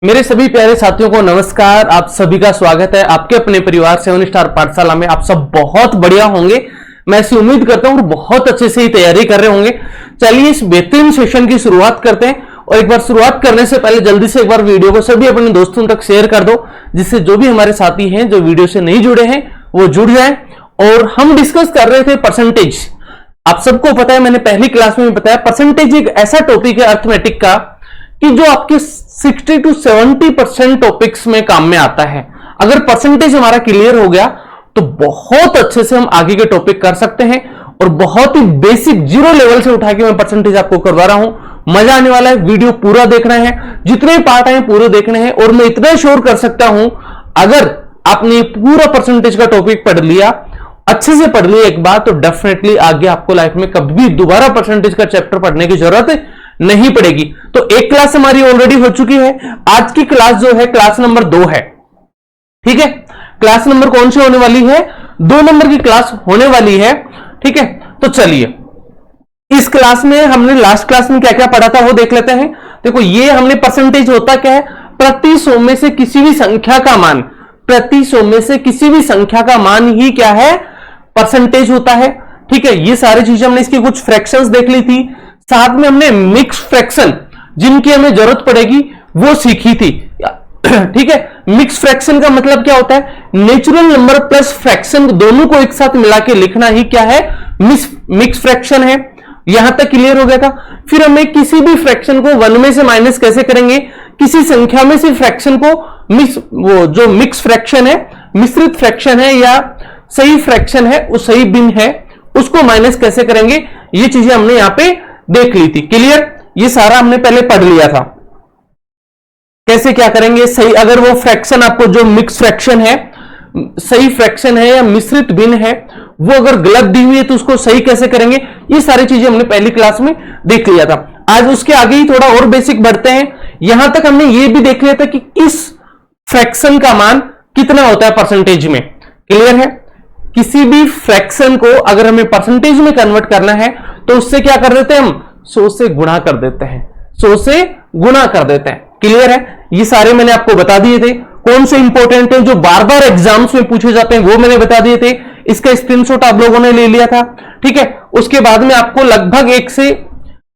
मेरे सभी प्यारे साथियों को नमस्कार। आप सभी का स्वागत है आपके अपने परिवार 7 स्टार पाठशाला में। आप सब बहुत बढ़िया होंगे, मैं ऐसी उम्मीद करता हूं, और बहुत अच्छे से ही तैयारी कर रहे होंगे। चलिए इस बेहतरीन सेशन की शुरुआत करते हैं। और एक बार शुरुआत करने से पहले जल्दी से एक बार वीडियो को सभी अपने दोस्तों तक शेयर कर दो, जिससे जो भी हमारे साथी हैं जो वीडियो से नहीं जुड़े हैं वो जुड़ जाए। और हम डिस्कस कर रहे थे परसेंटेज। आप सबको पता है, मैंने पहली क्लास में भी बताया, परसेंटेज एक ऐसा टॉपिक है अर्थमेटिक का कि जो आपके 60 to 70% टॉपिक्स में काम में आता है। अगर परसेंटेज हमारा क्लियर हो गया तो बहुत अच्छे से हम आगे के टॉपिक कर सकते हैं। और बहुत ही बेसिक जीरो लेवल से उठा के मैं परसेंटेज आपको करवा रहा हूं। मजा आने वाला है, वीडियो पूरा देखना है, जितने पार्ट हैं पूरे देखने हैं। और मैं इतना श्योर कर सकता हूं, अगर आपने पूरा परसेंटेज का टॉपिक पढ़ लिया, अच्छे से पढ़ लिया एक बार, तो डेफिनेटली आगे आपको लाइफ में कभी भी दोबारा परसेंटेज का चैप्टर पढ़ने की जरूरत नहीं पड़ेगी। तो एक क्लास हमारी ऑलरेडी हो चुकी है। आज की क्लास जो है क्लास नंबर 2 है। ठीक है, क्लास नंबर कौन सी होने वाली है? 2 नंबर की क्लास होने वाली है। ठीक है, तो चलिए इस क्लास में हमने लास्ट क्लास में क्या क्या पढ़ा था वो देख लेते हैं। देखो, ये हमने परसेंटेज होता क्या है? प्रति 100 में से किसी भी संख्या का मान, प्रति 100 में से किसी भी संख्या का मान ही क्या है? परसेंटेज होता है। ठीक है, ये सारी चीजें हमने इसकी कुछ फ्रैक्शंस देख ली थी, साथ में हमने मिक्स फ्रैक्शन जिनकी हमें जरूरत पड़ेगी वो सीखी थी। ठीक है, मिक्स फ्रैक्शन का मतलब क्या होता है? नेचुरल नंबर प्लस फ्रैक्शन दोनों को एक साथ मिला के लिखना ही क्या है? मिक्स फ्रैक्शन है। यहां तक क्लियर हो गया था। फिर हमें किसी भी फ्रैक्शन को 1 में से माइनस कैसे करेंगे, किसी संख्या में से फ्रैक्शन को वो जो मिक्स फ्रैक्शन है, मिश्रित फ्रैक्शन है या सही फ्रैक्शन है, वो सही भिन्न है, उसको माइनस कैसे करेंगे, ये चीजें हमने यहां पे देख ली थी। क्लियर? ये सारा हमने पहले पढ़ लिया था, कैसे क्या करेंगे। सही, अगर वो फ्रैक्शन आपको जो मिक्स फ्रैक्शन है, सही फ्रैक्शन है या मिश्रित भिन्न है, वो अगर गलत दी हुई है तो उसको सही कैसे करेंगे, ये सारी चीजें हमने पहली क्लास में देख लिया था। आज उसके आगे ही थोड़ा और बेसिक बढ़ते हैं। यहां तक हमने ये भी देख लिया था कि किस फ्रैक्शन का मान कितना होता है परसेंटेज में। क्लियर है? किसी भी फ्रैक्शन को अगर हमें परसेंटेज में कन्वर्ट करना है तो उससे क्या कर देते हैं हम? 100 से गुणा कर देते हैं, 100 से गुणा कर देते हैं। क्लियर है? ये सारे मैंने आपको बता दिए थे। कौन से इंपॉर्टेंट है जो बार बार एग्जाम्स में पूछे जाते हैं वो मैंने बता दिए थे। इसका स्क्रीनशॉट आप लोगों ने ले लिया था। ठीक है, उसके बाद में आपको लगभग 1 से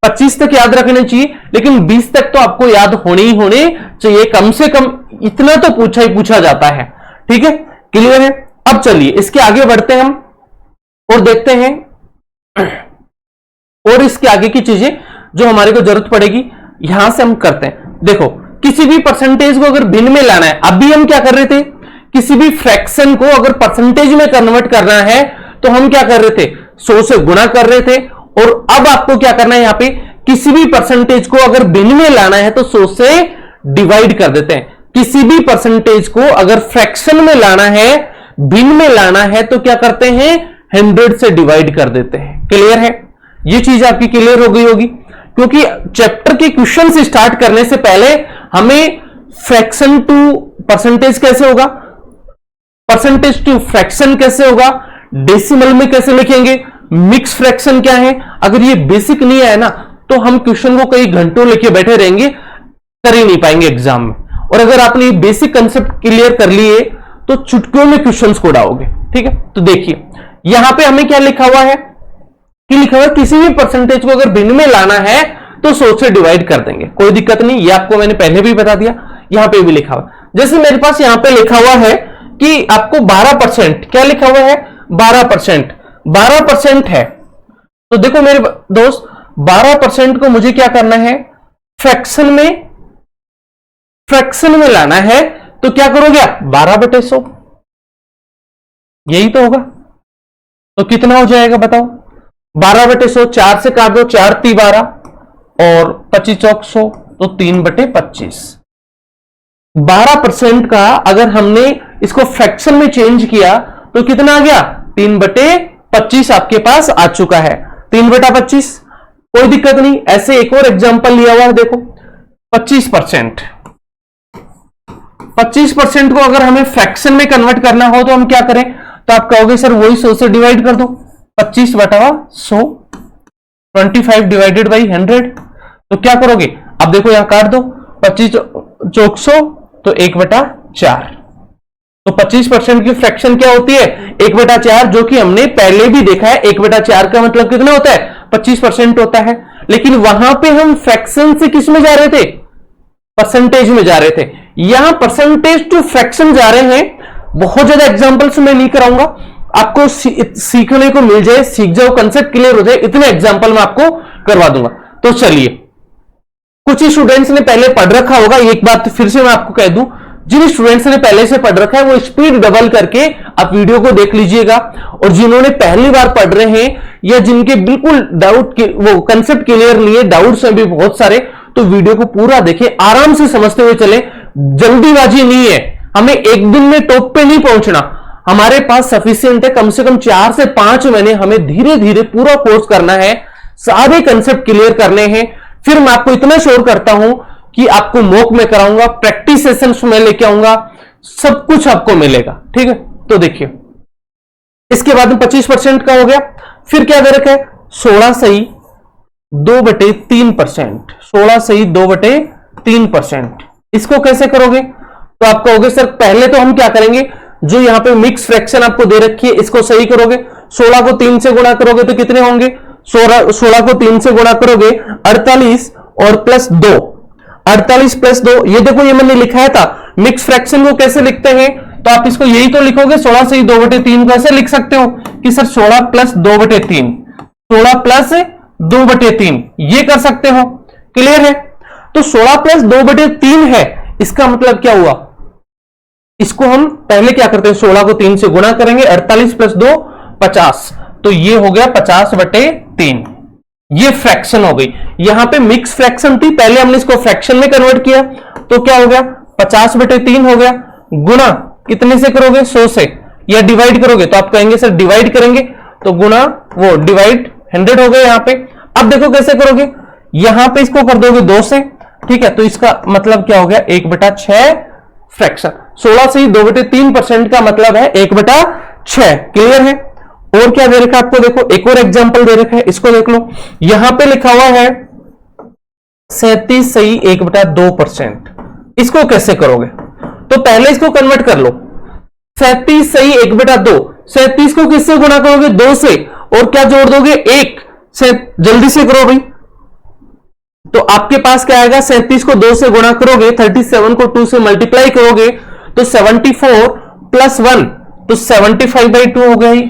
25 तक याद रखने चाहिए, लेकिन 20 तक तो आपको याद होने ही होने चाहिए। कम से कम इतना तो पूछा ही पूछा जाता है। ठीक है, क्लियर है? अब चलिए इसके आगे बढ़ते हैं हम और देखते हैं और इसके आगे की चीजें जो हमारे को जरूरत पड़ेगी, यहां से हम करते हैं। देखो, किसी भी परसेंटेज को अगर भिन्न में लाना है, अभी हम क्या कर रहे थे? किसी भी फ्रैक्शन को अगर परसेंटेज में कन्वर्ट करना है तो हम क्या कर रहे थे? 100 से गुणा कर रहे थे। और अब आपको क्या करना है? यहां पे किसी भी परसेंटेज को अगर भिन्न में लाना है तो 100 से डिवाइड कर देते हैं। किसी भी परसेंटेज को अगर फ्रैक्शन में लाना है, भिन्न में लाना है, तो क्या करते हैं? 100 से डिवाइड कर देते हैं। क्लियर है? ये चीज आपकी क्लियर हो गई होगी, क्योंकि चैप्टर के क्वेश्चन से स्टार्ट करने से पहले हमें फ्रैक्शन टू परसेंटेज कैसे होगा, परसेंटेज टू फ्रैक्शन कैसे होगा, डेसिमल में कैसे लिखेंगे, मिक्स फ्रैक्शन क्या है, अगर ये बेसिक नहीं आया ना तो हम क्वेश्चन को कई घंटों लेके बैठे रहेंगे, कर ही नहीं पाएंगे एग्जाम में। और अगर आपने ये बेसिक कंसेप्ट क्लियर कर लिए तो चुटकियों में क्वेश्चंस को उड़ाओगे। ठीक है, तो देखिए यहां पे हमें क्या लिखा हुआ है कि लिखा हुआ है किसी भी परसेंटेज को अगर भिन्न में लाना है तो 100 से डिवाइड कर देंगे। कोई दिक्कत नहीं, ये आपको मैंने पहले भी बता दिया। यहां पे भी लिखा हुआ, जैसे मेरे पास यहां पे लिखा हुआ है कि आपको 12%, क्या लिखा हुआ है? 12%, 12% है। तो देखो मेरे दोस्त, 12% को मुझे क्या करना है? फ्रैक्शन में लाना है। तो क्या करोगे आप? 12/100, यही तो होगा। तो कितना हो जाएगा बताओ? 12/100, 4 से काट दो, 4 × 3 = 12 और 25 × 4 = 100, तो 3/25। 12% का अगर हमने इसको फ्रैक्शन में चेंज किया तो कितना आ गया? 3/25 आपके पास आ चुका है। 3/25, कोई दिक्कत नहीं। ऐसे एक और एग्जांपल लिया हुआ है, देखो 25%। 25% को अगर हमें फ्रैक्शन में कन्वर्ट करना हो तो हम क्या करें? तो आप कहोगे सर वही 100 से डिवाइड कर दो। 25/100, 25 ÷ 100। तो क्या करोगे? अब देखो यहां काट दो, 25 400 तो 1/4। तो 25% की फ्रैक्शन क्या होती है? 1/4, जो कि हमने पहले भी देखा है। 1/4 का मतलब कितना होता है? 25% होता है। लेकिन वहां पे हम फ्रैक्शन से किस में जा रहे थे? परसेंटेज में जा रहे थे। यहां परसेंटेज टू फ्रैक्शन जा रहे हैं। बहुत ज्यादा एग्जांपल्स मैं नहीं कराऊंगा, आपको सीखने को मिल जाए, सीख जाओ, कंसेप्ट क्लियर हो जाए, इतने एग्जांपल मैं आपको करवा दूंगा। तो चलिए, कुछ स्टूडेंट्स ने पहले पढ़ रखा होगा, एक बात फिर से मैं आपको कह दूं, जिन स्टूडेंट्स ने पहले से पढ़ रखा है वो स्पीड डबल करके आप वीडियो को देख लीजिएगा। और जिन्होंने पहली बार पढ़ रहे हैं या जिनके बिल्कुल डाउट वो कंसेप्ट क्लियर नहीं है, डाउट्स हैं भी बहुत सारे, तो वीडियो को पूरा देखें, आराम से समझते हुए चले। जल्दीबाजी नहीं है, हमें एक दिन में टॉप पे नहीं पहुंचना। हमारे पास सफिशिएंट है, कम से कम 4 से 5 महीने हमें धीरे धीरे पूरा कोर्स करना है, सारे कंसेप्ट क्लियर करने हैं। फिर मैं आपको इतना श्योर करता हूं कि आपको मॉक में कराऊंगा, प्रैक्टिस सेशंस में लेके आऊंगा, सब कुछ आपको मिलेगा। ठीक है, तो देखिए, इसके बाद में 25% का हो गया। फिर क्या दे रखा है? 16 सही 2/3%। 16 सही 2/3%। इसको कैसे करोगे? तो आप कहोगे सर पहले तो हम क्या करेंगे, जो यहां पे मिक्स फ्रैक्शन आपको दे रखी है इसको सही करोगे। 16 को 3 से गुणा करोगे तो कितने होंगे? 16 को 3 से गुणा करोगे 48 और प्लस 2, 48 प्लस 2। ये देखो, ये मैंने लिखाया था मिक्स फ्रैक्शन को कैसे लिखते हैं, तो आप इसको यही तो लिखोगे, 16 से 2/3 को ऐसे लिख सकते हो कि सर 16 प्लस 2/3, 16 प्लस 2/3, ये कर सकते हो। क्लियर है? तो 16 प्लस 2/3 है, इसका मतलब क्या हुआ? इसको हम पहले क्या करते हैं, 16 को 3 से गुणा करेंगे, 48 प्लस 2 50, तो ये हो गया 50/3। ये फ्रैक्शन हो गई। यहां पे मिक्स फ्रैक्शन थी, पहले हमने इसको फ्रैक्शन में कन्वर्ट किया, तो क्या हो गया? 50/3 हो गया। गुणा कितने से करोगे? 100 से। या डिवाइड करोगे तो आप कहेंगे सर डिवाइड करेंगे, तो गुणा वो डिवाइड 100 हो गए यहां पे। अब देखो कैसे करोगे, यहां पे इसको कर दोगे 2 से। ठीक है, तो इसका मतलब क्या हो गया? 1/6 फ्रैक्शन। 16 से 2/3% का मतलब है 1/6। क्लियर है? और क्या दे रखा है आपको? देखो, एक और एग्जांपल दे रखा है, इसको देख लो। यहां पे लिखा हुआ है 37 सही 1/2%। इसको कैसे करोगे? तो पहले इसको कन्वर्ट कर लो, 37 सही 1/2। 37 को किससे गुणा करोगे? 2 से, और क्या जोड़ दोगे? 1 से। जल्दी से करो भाई। तो आपके पास क्या आएगा? 37 को 2 से गुणा करोगे, 37 को 2 से मल्टीप्लाई करोगे तो 74 प्लस 1, तो 75/2 हो गई।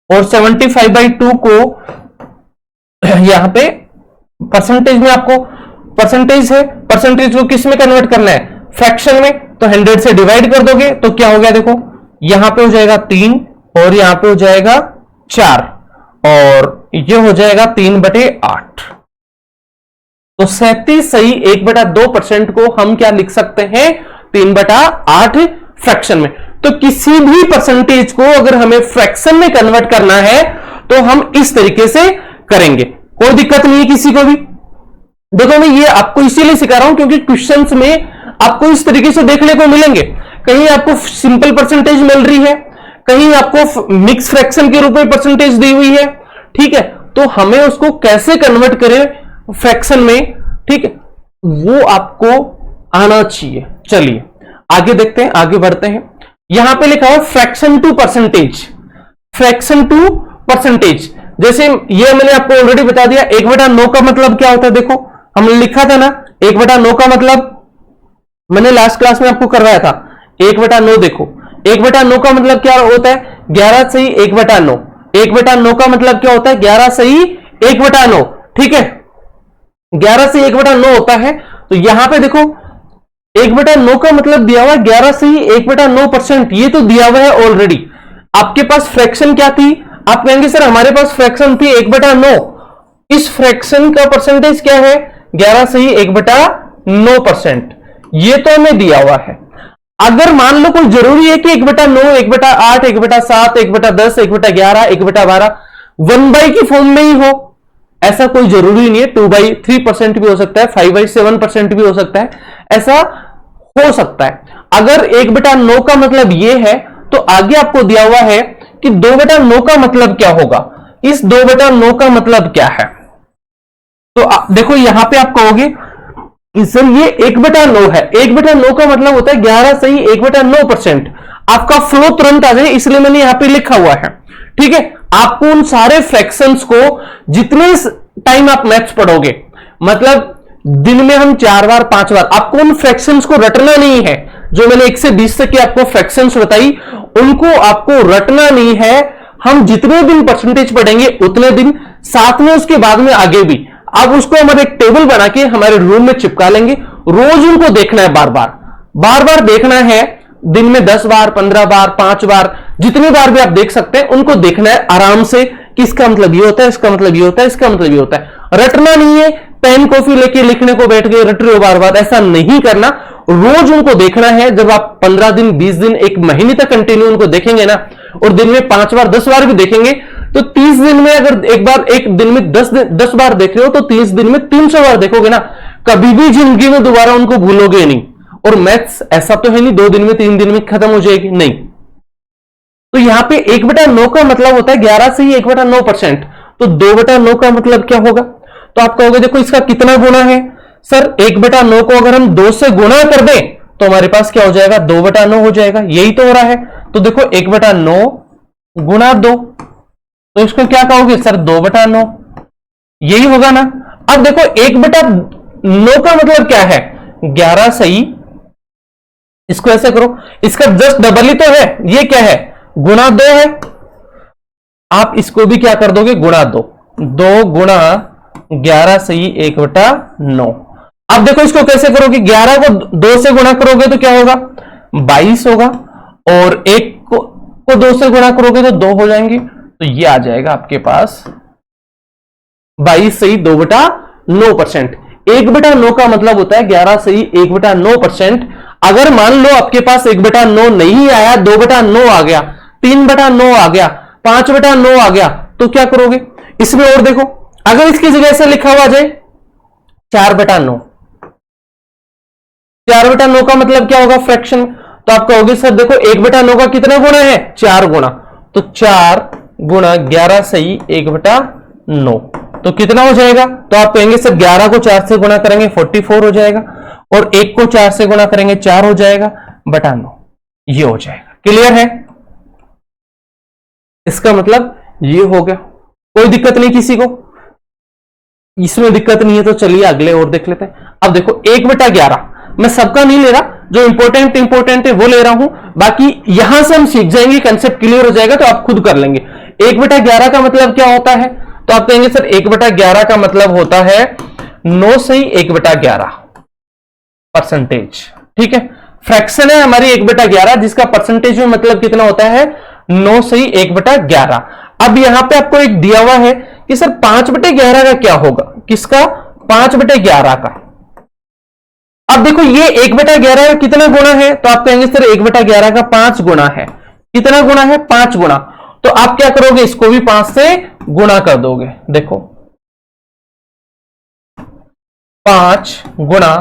और 75/2 को यहां पे परसेंटेज में, आपको परसेंटेज है, परसेंटेज को किस में कन्वर्ट करना है? फ्रैक्शन में। तो 100 से डिवाइड कर दोगे तो क्या हो गया? देखो, यहां पे हो जाएगा 3 और यहां पे हो जाएगा 4 और ये हो जाएगा 3/8। तो 37 सही 1/2% को हम क्या लिख सकते हैं? 3/8 फ्रैक्शन में। तो किसी भी परसेंटेज को अगर हमें फ्रैक्शन में कन्वर्ट करना है तो हम इस तरीके से करेंगे, कोई दिक्कत नहीं है किसी को भी। देखो, मैं ये आपको इसीलिए सिखा रहा हूं क्योंकि क्वेश्चंस में आपको इस तरीके से देखने को मिलेंगे। कहीं आपको सिंपल परसेंटेज मिल रही है, कहीं आपको मिक्स फ्रैक्शन के रूप में परसेंटेज दी हुई है। ठीक है, तो हमें उसको कैसे कन्वर्ट करें फ्रैक्शन में, ठीक है, वो आपको आना चाहिए। चलिए आगे देखते हैं, आगे बढ़ते हैं। यहां पे लिखा हुआ fraction to percentage. Fraction to percentage, जैसे ये मैंने आपको ऑलरेडी बता दिया। 1/9 का मतलब क्या होता है? देखो, हमने लिखा था ना 1/9 का मतलब, मैंने लास्ट क्लास में आपको करवाया था। 1/9 देखो, 1/9 का मतलब क्या होता है? 11 सही 1/9। 1/9 का मतलब क्या होता है? 11 सही 1/9। ठीक है, 11 से 1/9 होता है। तो यहां पे देखो 1/9 का मतलब दिया हुआ है 11 से ही 1/9%, ये तो दिया हुआ है ऑलरेडी। आपके पास फ्रैक्शन क्या थी? आप कहेंगे सर हमारे पास फ्रैक्शन थी 1/9। इस फ्रैक्शन का परसेंटेज क्या है? 11 से ही 1/9%, ये तो हमें दिया हुआ है। अगर मान लो कोई जरूरी है कि 1/9, 1/8, 1/7, 1/10, 1/11, 1/12 1/, की फॉर्म में ही हो, ऐसा कोई जरूरी नहीं है। 2/3% भी हो सकता है, 5/7% भी हो सकता है, ऐसा हो सकता है। अगर 1/9 का मतलब यह है तो आगे आपको दिया हुआ है कि 2/9 का मतलब क्या होगा। इस 2/9 का मतलब क्या है? तो देखो यहां पे आप कहोगे कि सर ये 1/9 है। 1/9 का मतलब होता है 11 सही 1/9%। आपका फ्लो तुरंत आ जाए, इसलिए मैंने यहां पे लिखा हुआ है। ठीक है, आपको उन सारे फ्रैक्शंस को जितने टाइम आप मैथ्स पढ़ोगे, मतलब दिन में हम 4 बार 5 बार, आपको उन फ्रैक्शंस को रटना नहीं है। जो मैंने 1 से 20 तक की आपको फ्रैक्शंस बताई, उनको आपको रटना नहीं है। हम जितने दिन परसेंटेज पढ़ेंगे उतने दिन, साथ में उसके बाद में आगे भी। अब उसको हमारे एक टेबल बना के हमारे रूम में चिपका लेंगे। रोज उनको देखना है, बार बार देखना है। दिन में 10 बार 15 बार 5 बार जितनी बार भी आप देख सकते हैं, उनको देखना है आराम से कि इसका मतलब ये होता है, इसका मतलब ये होता है, इसका मतलब ये होता है। रटना नहीं है, पेन कॉफी लेके लिखने को बैठ गए, रट रहे हो बार बार, ऐसा नहीं करना। रोज उनको देखना है। जब आप 15 दिन 20 दिन 1 महीने तक कंटिन्यू उनको देखेंगे ना, और दिन में 5 बार 10 बार भी देखेंगे, तो 30 दिन में अगर एक दिन में 10 बार देख रहे हो, तो 30 दिन में 300 बार देखोगे ना। कभी भी जिंदगी में दोबारा उनको भूलोगे नहीं। और मैथ्स ऐसा तो है नहीं 2 दिन में 3 दिन में खत्म हो जाएगी, नहीं। तो यहां पे 1/9 का मतलब होता है 11 से ही 1/9%। तो 2/9 का मतलब क्या होगा? तो आप कहोगे देखो इसका कितना गुना है सर? 1/9 को अगर हम 2 से गुना कर दें तो हमारे पास क्या हो जाएगा? 2/9 हो जाएगा। यही तो हो रहा है। तो देखो 1/9 गुना 2, तो इसको क्या कहोगे सर? 2/9। यही होगा ना। अब देखो 1/9 का मतलब क्या है? 11 सही, इसको ऐसे करो, इसका जस्ट डबल ही तो है। ये क्या है? गुना 2 है। आप इसको भी क्या कर दोगे? गुणा 2। 2 गुणा 11 सही 1/9। अब देखो इसको कैसे करोगे? 11 को 2 से गुणा करोगे तो क्या होगा? 22 होगा। और 1 को 2 से गुणा करोगे तो 2 हो जाएंगे। तो ये आ जाएगा आपके पास 22 सही 2/9%। 1/9 का मतलब होता है 11 सही 1/9%। अगर मान लो आपके पास 1/9 नहीं आया, 2/9 आ गया, 3/9 आ गया, 5/9 आ गया, तो क्या करोगे? इसमें और देखो, अगर इसकी जगह से लिखा हुआ जाए 4/9, 4/9 का मतलब क्या होगा फ्रैक्शन? तो आप कहोगे सर देखो 1/9 का कितना गुना है? 4 गुना। तो 4 गुना 11 सही 1/9, तो कितना हो जाएगा? तो आप कहेंगे सर 11 को 4 से गुना करेंगे 44 हो जाएगा, और 1 को 4 से गुना करेंगे 4 हो जाएगा, बटा 9 ये हो जाएगा। क्लियर है? इसका मतलब ये हो गया। कोई दिक्कत नहीं किसी को? इसमें दिक्कत नहीं है तो चलिए अगले और देख लेते हैं। अब देखो 1/11, मैं सबका नहीं ले रहा, जो इंपॉर्टेंट है वो ले रहा हूं। बाकी यहां से हम सीख जाएंगे, कंसेप्ट क्लियर हो जाएगा तो आप खुद कर लेंगे। 1/11 का मतलब क्या होता है? तो आप कहेंगे सर 1/11 का मतलब होता है 9 सही 1/11 परसेंटेज। ठीक है, फ्रैक्शन है हमारी 1/11, जिसका परसेंटेज में मतलब कितना होता है? 9 सही 1/11। अब यहां पे आपको एक दिया हुआ है कि सर 5/11 का क्या होगा? किसका? 5/11 का। अब देखो ये 1/11 का कितना गुना है? तो आप कहेंगे सर 1/11 का 5 गुना है। कितना गुना है? 5 गुना। तो आप क्या करोगे? इसको भी 5 से गुना कर दोगे। देखो 5 गुना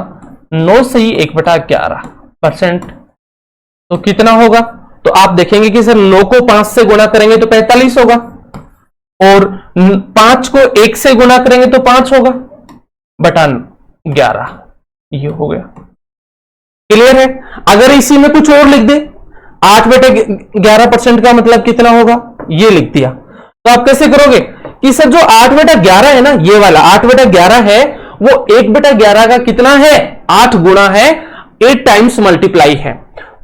9 सही 1/11%, तो कितना होगा? तो आप देखेंगे कि सर 9 को 5 से गुना करेंगे तो 45 होगा, और 5 को 1 से गुना करेंगे तो 5 होगा, बटा 11 ये हो गया। क्लियर है? अगर इसी में कुछ और लिख दे, 8/11% का मतलब कितना होगा? ये लिख दिया। तो आप कैसे करोगे कि सर जो 8/11 है ना, ये वाला 8/11 है, वो 1/11 का कितना है? 8 गुना है, 8 टाइम्स मल्टीप्लाई है।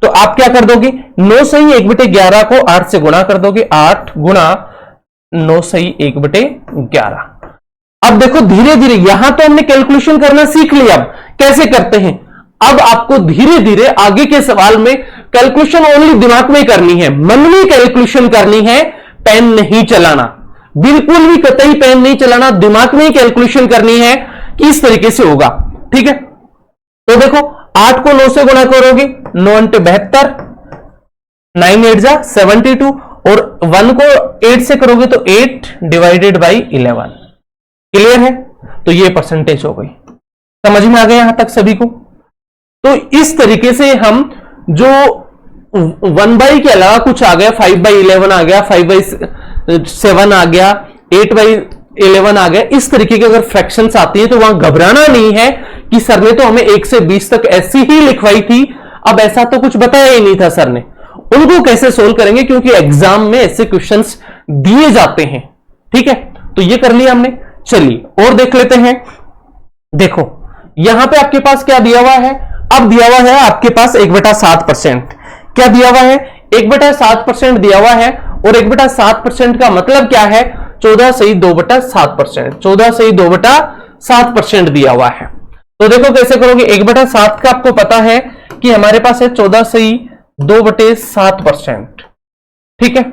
तो आप क्या कर दोगे? 9 सही 1/11 को 8 से गुणा कर दोगे। 8 गुणा 9 सही 1/11। अब देखो धीरे धीरे, यहां तो हमने कैलकुलेशन करना सीख लिया। अब कैसे करते हैं? अब आपको धीरे धीरे आगे के सवाल में कैलकुलेशन ओनली दिमाग में करनी है, मन में कैलकुलेशन करनी है, पेन नहीं चलाना, बिल्कुल भी कतई पेन नहीं चलाना, दिमाग में ही कैलकुलेशन करनी है कि इस तरीके से होगा। ठीक है, तो देखो 8 को 9 से गुणा करोगे, 9 × 72, 9 8 जा 72, और 1 को 8 से करोगे तो 8 डिवाइडेड बाई 11। क्लियर है? तो ये परसेंटेज हो गई। समझ में आ गया यहां तक सभी को? तो इस तरीके से हम जो 1/, के अलावा कुछ आ गया, 5/11 आ गया, 5/7 आ गया, 11 आ गया। इस तरीके की अगर फ्रैक्शंस आती है तो वहां घबराना नहीं है कि सर ने तो हमें 1 से 20 तक ऐसी ही लिखवाई थी, अब ऐसा तो कुछ बताया ही नहीं था सर ने। उनको कैसे सोल्व करेंगे, क्योंकि एग्जाम में ऐसे क्वेश्चंस दिए जाते हैं। ठीक है, तो ये कर लिया हमने। चलिए और देख लेते हैं। देखो यहां पे आपके पास क्या दिया हुआ है, अब दिया हुआ है आपके पास 1/7%। क्या दिया हुआ है, 1/7% दिया हुआ है, और 1/7% का मतलब क्या है, 14 सही 2/7%। 14 सही 2/7% दिया हुआ है। तो देखो कैसे करोगे, 1/7 का आपको पता है कि हमारे पास है 14 सही 2/7%। ठीक है,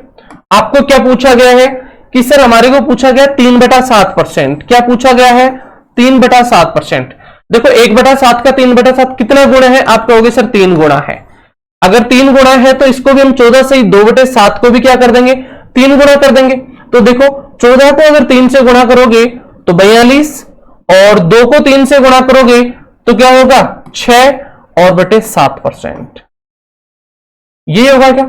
आपको क्या पूछा गया है कि सर हमारे को पूछा गया 3/7%। क्या पूछा गया है, 3/7%। देखो 1/7 का 3/7 कितना गुणा है, आप कहोगे सर 3 गुणा है। अगर 3 गुणा है तो इसको भी हम 14 सही 2/7 को भी क्या कर देंगे, 3 गुणा कर देंगे। तो देखो 14 को अगर 3 से गुणा करोगे तो 42, और 2 को 3 से गुणा करोगे तो क्या होगा 6 और बटे 7%। ये होगा क्या,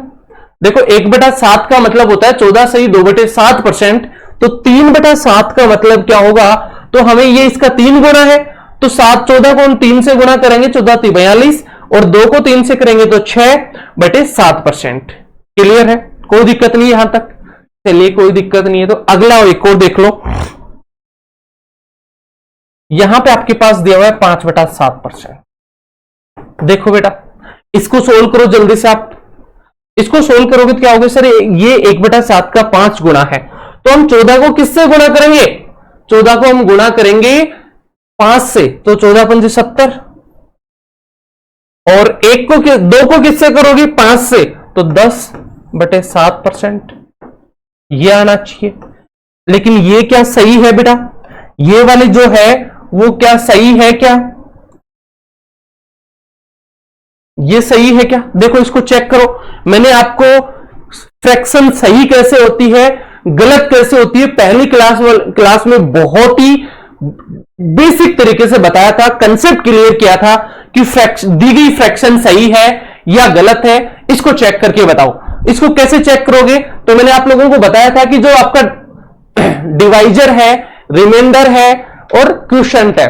देखो 1/7 का मतलब होता है 14 सही 2/7%, तो 3/7 का मतलब क्या होगा, तो हमें ये इसका 3 गुणा है, तो 7 14 को हम 3 से गुणा करेंगे, 14 3 42, और 2 को 3 से करेंगे तो 6/7%। क्लियर है, कोई दिक्कत नहीं यहां तक। चलिए कोई दिक्कत नहीं है, तो अगला एक और देख लो। यहां पे आपके पास दिया हुआ है 5/7%। देखो बेटा इसको सोल्व करो जल्दी से। आप इसको सोल्व करोगे तो क्या होगा, सर ये 1/7 का 5 गुणा है, तो हम 14 को किससे गुणा करेंगे, 14 को हम गुणा करेंगे 5 से, तो 14 पंजे 70, और 2 को किससे करोगे 5 से, तो 10/7%। ये आना चाहिए। लेकिन ये क्या सही है बेटा, ये वाली जो है वो क्या सही है, क्या ये सही है क्या, देखो इसको चेक करो। मैंने आपको फ्रैक्शन सही कैसे होती है गलत कैसे होती है पहली क्लास में बहुत ही बेसिक तरीके से बताया था, कंसेप्ट क्लियर किया था कि दी गई फ्रैक्शन सही है या गलत है, इसको चेक करके बताओ। इसको कैसे चेक करोगे, तो मैंने आप लोगों को बताया था कि जो आपका डिवाइजर है, रिमाइंडर है और क्वोशिएंट है,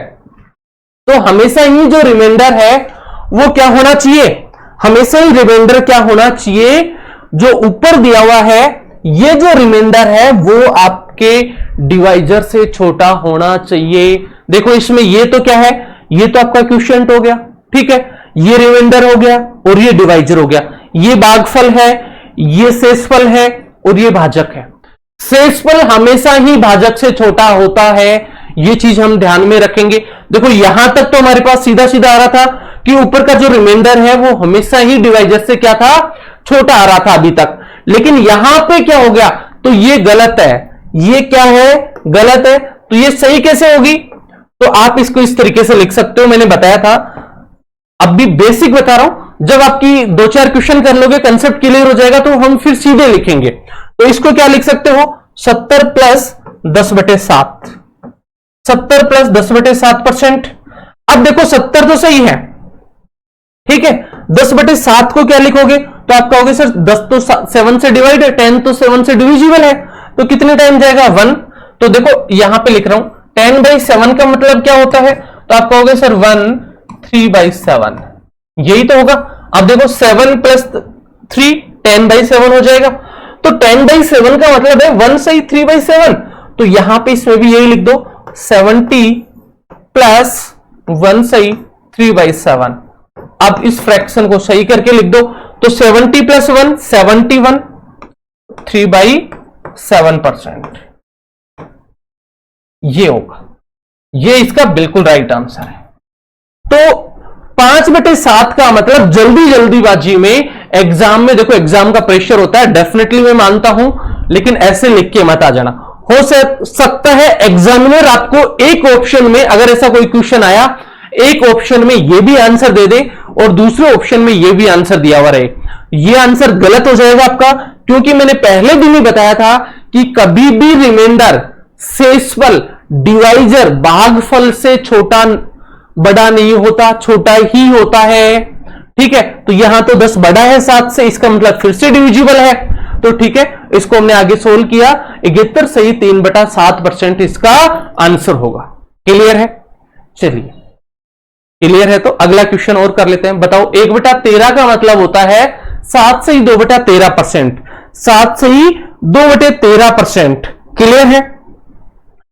तो हमेशा ही जो रिमाइंडर है वो क्या होना चाहिए, हमेशा ही रिमाइंडर क्या होना चाहिए, जो ऊपर दिया हुआ है ये जो रिमाइंडर है वो आपके डिवाइजर से छोटा होना चाहिए। देखो इसमें ये तो क्या है, ये तो आपका क्वोशिएंट हो गया, ठीक है, ये रिमाइंडर हो गया और ये डिवाइजर हो गया, ये भागफल है, ये शेषफल है और ये भाजक है। शेषफल हमेशा ही भाजक से छोटा होता है, ये चीज हम ध्यान में रखेंगे। देखो यहां तक तो हमारे पास सीधा सीधा आ रहा था कि ऊपर का जो रिमाइंडर है वो हमेशा ही डिवाइजर से क्या था, छोटा आ रहा था अभी तक, लेकिन यहां पे क्या हो गया, तो ये गलत है, ये क्या है गलत है, तो ये सही कैसे होगी, तो आप इसको इस तरीके से लिख सकते हो, मैंने बताया था, अब भी बेसिक बता रहा हूं, जब आपकी 2-4 क्वेश्चन कर लोगे कंसेप्ट क्लियर हो जाएगा तो हम फिर सीधे लिखेंगे। तो इसको क्या लिख सकते हो, 70 प्लस 10/7, 70 प्लस 10/7%। अब देखो 70 तो सही है, ठीक है, 10/7 को क्या लिखोगे, तो आप कहोगे सर 10 तो 7 से डिवाइड है, 10 तो 7 से डिविजिबल है, तो कितने टाइम जाएगा 1। तो देखो यहां पे लिख रहा हूं 10/7 का मतलब क्या होता है, तो आप कहोगे सर 1 3/7, यही तो होगा। अब देखो 7 प्लस 3 10/7 हो जाएगा, तो 10/7 का मतलब है 1 सही 3/7, तो यहां पे इसमें भी यही लिख दो 70 प्लस 1 सही 3/7। अब इस फ्रैक्शन को सही करके लिख दो, तो 70 प्लस 1 71, 3/7%, ये होगा, ये इसका बिल्कुल राइट आंसर है। तो 5/7 का मतलब जल्दीबाजी में एग्जाम में, देखो एग्जाम का प्रेशर होता है, डेफिनेटली मैं मानता हूं, लेकिन ऐसे लिख के मत आ जाना। हो सकता है एग्जामिनर आपको एक ऑप्शन में, अगर ऐसा कोई क्वेश्चन आया, एक ऑप्शन में ये भी आंसर दे दे और दूसरे ऑप्शन में ये भी आंसर दिया हुआ रहे, ये आंसर गलत हो जाएगा आपका, क्योंकि मैंने पहले दिन ही बताया था कि कभी भी रिमाइंडर, शेषफल, डिवाइजर भागफल से छोटा बड़ा नहीं होता, छोटा ही होता है, ठीक है। तो यहां तो 10 बड़ा है 7 से, इसका मतलब फिर से डिविजिबल है, तो ठीक है, इसको हमने आगे सोल्व किया, 71 सही 3/7% इसका आंसर होगा। क्लियर है? चलिए, क्लियर है तो अगला क्वेश्चन और कर लेते हैं। बताओ 1/13 का मतलब होता है 7 से ही 2/13%, 7 से ही 2/13%। क्लियर है?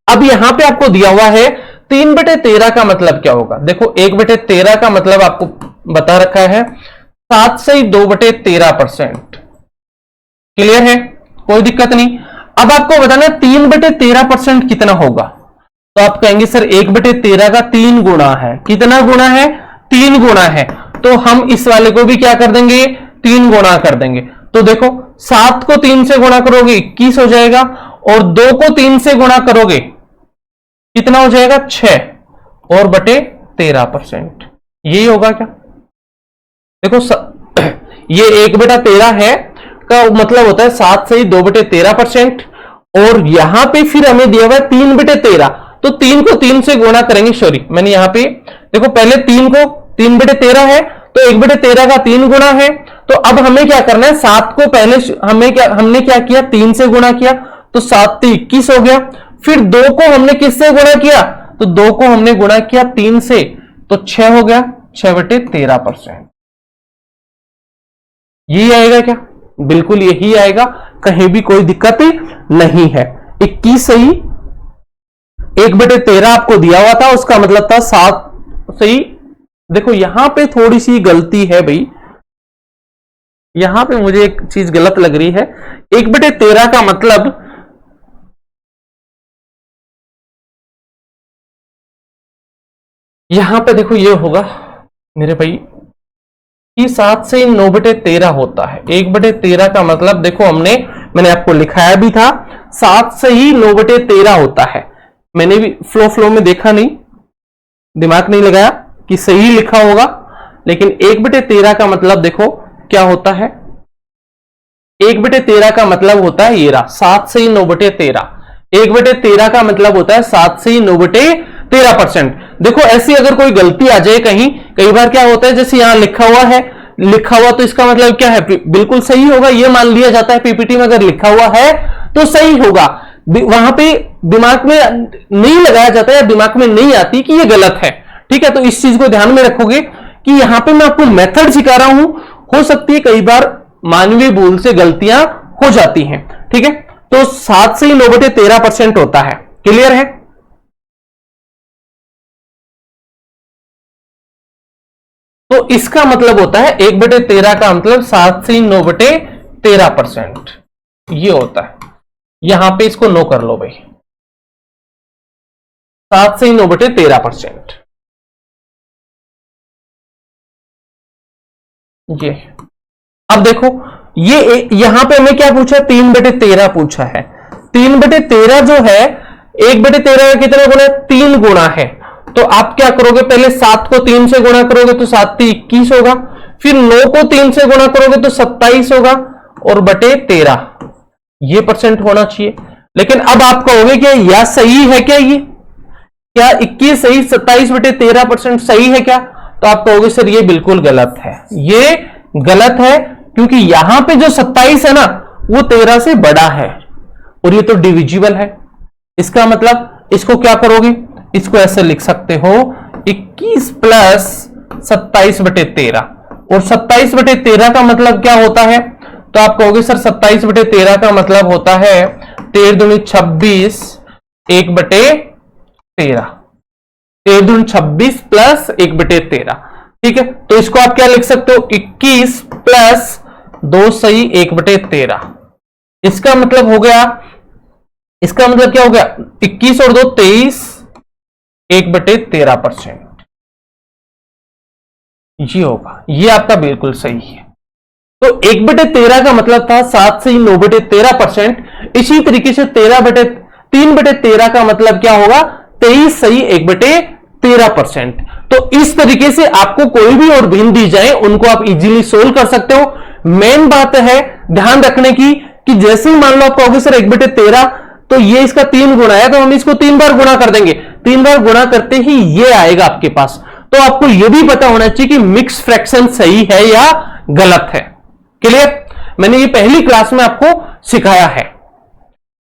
अब यहां पे आपको दिया हुआ है 3/13 का मतलब क्या होगा। देखो 1/13 का मतलब आपको बता रखा है 7 से ही 2/13%। क्लियर है? कोई दिक्कत नहीं। अब आपको बताना 3/13% कितना होगा, तो आप कहेंगे सर 1/13 का 3 गुना है। कितना गुना है? 3 गुना है। तो हम इस वाले को भी क्या कर देंगे? 3 गुना कर देंगे। तो देखो 7 को 3 से गुणा करोगे 21 हो जाएगा, और 2 को 3 से गुणा करोगे कितना हो जाएगा? 6 और बटे 13%। यही होगा क्या? देखो ये 1/13 है का मतलब होता है 7 से ही 2/13%, और यहां पे फिर हमें दिया हुआ है 3/13, तो 3 को 3 से गुणा करेंगे। सॉरी, मैंने यहां पे देखो पहले 3 को 3/13 है, तो 1/13 का 3 गुना है। तो अब हमें क्या करना है, 7 को पहले हमने क्या किया? 3 से गुणा किया, तो 7 तो 21 हो गया। फिर 2 को हमने किससे गुणा किया? तो 2 को हमने गुणा किया 3 से, तो 6 हो गया, 6/13%। यही आएगा क्या? बिल्कुल यही आएगा, कहीं भी कोई दिक्कत नहीं है। 21 सही 1/13 आपको दिया हुआ था, उसका मतलब था 7 सही। देखो यहां पे थोड़ी सी गलती है भाई, यहां पे मुझे एक चीज गलत लग रही है। 1/13 का मतलब यहां पे देखो ये होगा मेरे भाई कि 7 से 9/13 होता है। 1/13 का मतलब देखो मैंने आपको लिखाया भी था 7 से ही 9/13 होता है। मैंने भी फ्लो में देखा नहीं, दिमाग नहीं लगाया कि सही लिखा होगा, लेकिन 1/13 का मतलब देखो क्या होता है। 1/13 का मतलब होता है ये रहा 7 से ही 9/13। 1/13 का मतलब होता है 7 से ही 9/13%। देखो ऐसी अगर कोई गलती आ जाए कहीं, कई बार क्या होता है जैसे यहां लिखा हुआ तो इसका मतलब क्या है? बिल्कुल सही होगा, ये मान लिया जाता है। पीपीटी में अगर लिखा हुआ है तो सही होगा, वहां पे दिमाग में नहीं लगाया जाता है, दिमाग में नहीं आती कि ये गलत है। ठीक है, तो इस चीज को ध्यान में रखोगे कि यहां पे मैं आपको मेथड सिखा रहा हूं, हो सकती है कई बार मानवीय भूल से गलतियां हो जाती हैं। ठीक है, तो 7 से ही 9/13% होता है। क्लियर है? तो इसका मतलब होता है 1/13 का मतलब 7 से 9/13%, ये होता है। यहां पे इसको नो कर लो भाई, 7 से 9/13%। ये अब देखो ये यहां पे हमें क्या पूछा? 3/13 पूछा है। 3/13 जो है 1/13 का कितना गुना है? 3 गुना है। तो आप क्या करोगे? पहले 7 को 3 से गुणा करोगे तो 7 × 21 होगा, फिर 9 को 3 से गुणा करोगे तो 27 होगा, और बटे 13 ये परसेंट होना चाहिए। लेकिन अब आप कहोगे कि यह सही है क्या? ये क्या 21 सही 27/13% सही है क्या? तो आप कहोगे सर ये बिल्कुल गलत है। ये गलत है क्योंकि यहां पे जो 27 है ना वो 13 से बड़ा है, और ये तो डिविजिबल है। इसका मतलब इसको क्या करोगे? इसको ऐसे लिख सकते हो 21 प्लस 27/13, और 27/13 का मतलब क्या होता है? तो आप कहोगे सर 27/13 का मतलब होता है 13 दूनी 26 1/13, 13 दूनी 26 प्लस 1/13। ठीक है, तो इसको आप क्या लिख सकते हो? 21 प्लस 2 सही 1/13। इसका मतलब हो गया, इसका मतलब क्या हो गया? 21 और 2 23 1/13%। ये होगा, ये आपका बिल्कुल सही है। तो 1/13 का मतलब था 7 से 9/13%। इसी तरीके से 3/13 का मतलब क्या होगा? 23 सही 1/13%। तो इस तरीके से आपको कोई भी और भिन्न दी जाए उनको आप इजीली सोल्व कर सकते हो। मेन बात है ध्यान रखने की कि जैसे ही मान लो आप कहोगे सर 1/13 तो ये इसका 3 गुना है, तो हम इसको 3 बार गुणा कर देंगे। 3 बार गुणा करते ही ये आएगा आपके पास। तो आपको यह भी पता होना चाहिए कि मिक्स फ्रैक्शन सही है या गलत है। क्लियर? मैंने ये पहली क्लास में आपको सिखाया है।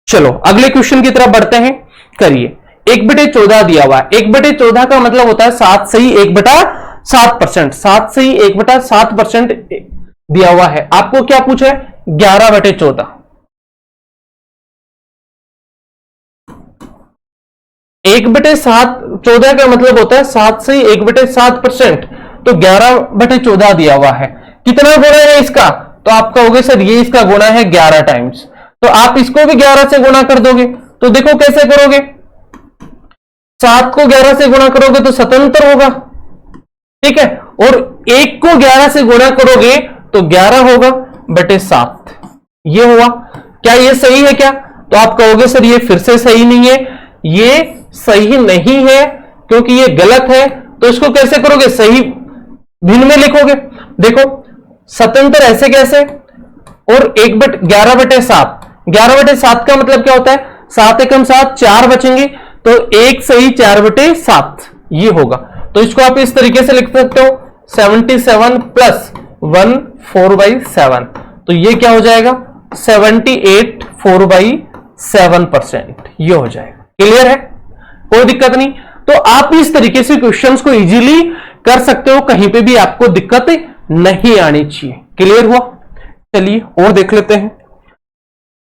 चलो अगले क्वेश्चन की तरफ बढ़ते हैं, करिए। 1/14 दिया हुआ है। 1/14 का मतलब होता है 7 से ही 1/7%। 7 से ही 1/7% दिया हुआ है। आपको क्या पूछा है? 11/14। 1/7 का मतलब होता है 7 से 1/7%। तो 11/14 दिया हुआ है। कितना गुणा है इसका? तो आप कहोगे सर ये इसका गुणा है 11 टाइम्स। तो आप इसको भी 11 से गुणा कर दोगे। तो देखो कैसे करोगे, 7 को 11 से गुणा करोगे तो 77 होगा, ठीक है। और 1 को 11 से गुणा करोगे तो 11 होगा बटे 7, ये हुआ। क्या ये सही है क्या? तो आप कहोगे सर ये फिर से सही नहीं है, ये सही नहीं है क्योंकि ये गलत है। तो इसको कैसे करोगे? सही भिन्न में लिखोगे। देखो 77 ऐसे कैसे, और 11/7, 11/7 का मतलब क्या होता है? 7 एकम 7, 4 बचेंगे, तो 1 सही 4/7 ये होगा। तो इसको आप इस तरीके से लिख सकते हो 77 प्लस 1 4/7। तो ये क्या हो जाएगा? 78 4/7% ये हो जाएगा। क्लियर है? कोई दिक्कत नहीं। तो आप इस तरीके से क्वेश्चंस को इजीली कर सकते हो, कहीं पे भी आपको दिक्कत नहीं आनी चाहिए। क्लियर हुआ? चलिए और देख लेते हैं।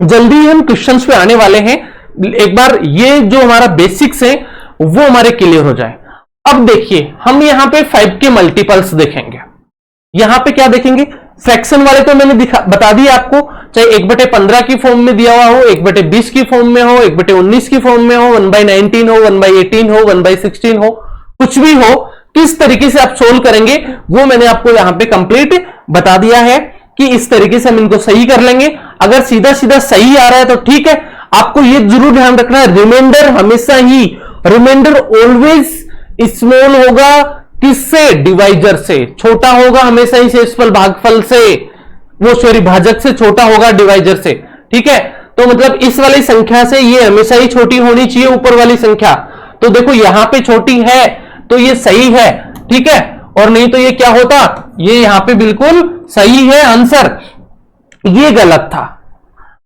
जल्दी हम क्वेश्चंस पे आने वाले हैं। एक बार ये जो हमारा बेसिक्स है वो हमारे क्लियर हो जाए। अब देखिए हम यहां पे 5 के मल्टीपल्स देखेंगे। यहां पे क्या देखेंगे? फ्रैक्शन वाले तो मैंने बता दिया आपको, चाहे 1/15 की फॉर्म में दिया हुआ हो, 1/20 की फॉर्म में हो, 1/19 की फॉर्म में हो, 1/19 हो, 1/18 हो, 1/16 हो, कुछ भी हो, किस तरीके से आप सोल्व करेंगे वो मैंने आपको यहां पे कंप्लीट बता दिया है कि इस तरीके से हम इनको सही कर लेंगे। अगर सीधा सीधा सही आ रहा है तो ठीक है। आपको ये जरूर ध्यान रखना है, रिमाइंडर हमेशा ही, रिमाइंडर ऑलवेज स्मॉल होगा, किससे? डिवाइजर से। छोटा होगा हमेशा ही शेषफल भागफल से, वो सॉरी भाजक से छोटा होगा डिवाइजर से, ठीक है। तो मतलब इस वाली संख्या से ये हमेशा ही छोटी होनी चाहिए ऊपर वाली संख्या। तो देखो यहां पे छोटी है तो ये सही है, ठीक है, और नहीं तो ये क्या होता? ये यहां पे बिल्कुल सही है आंसर, ये गलत था।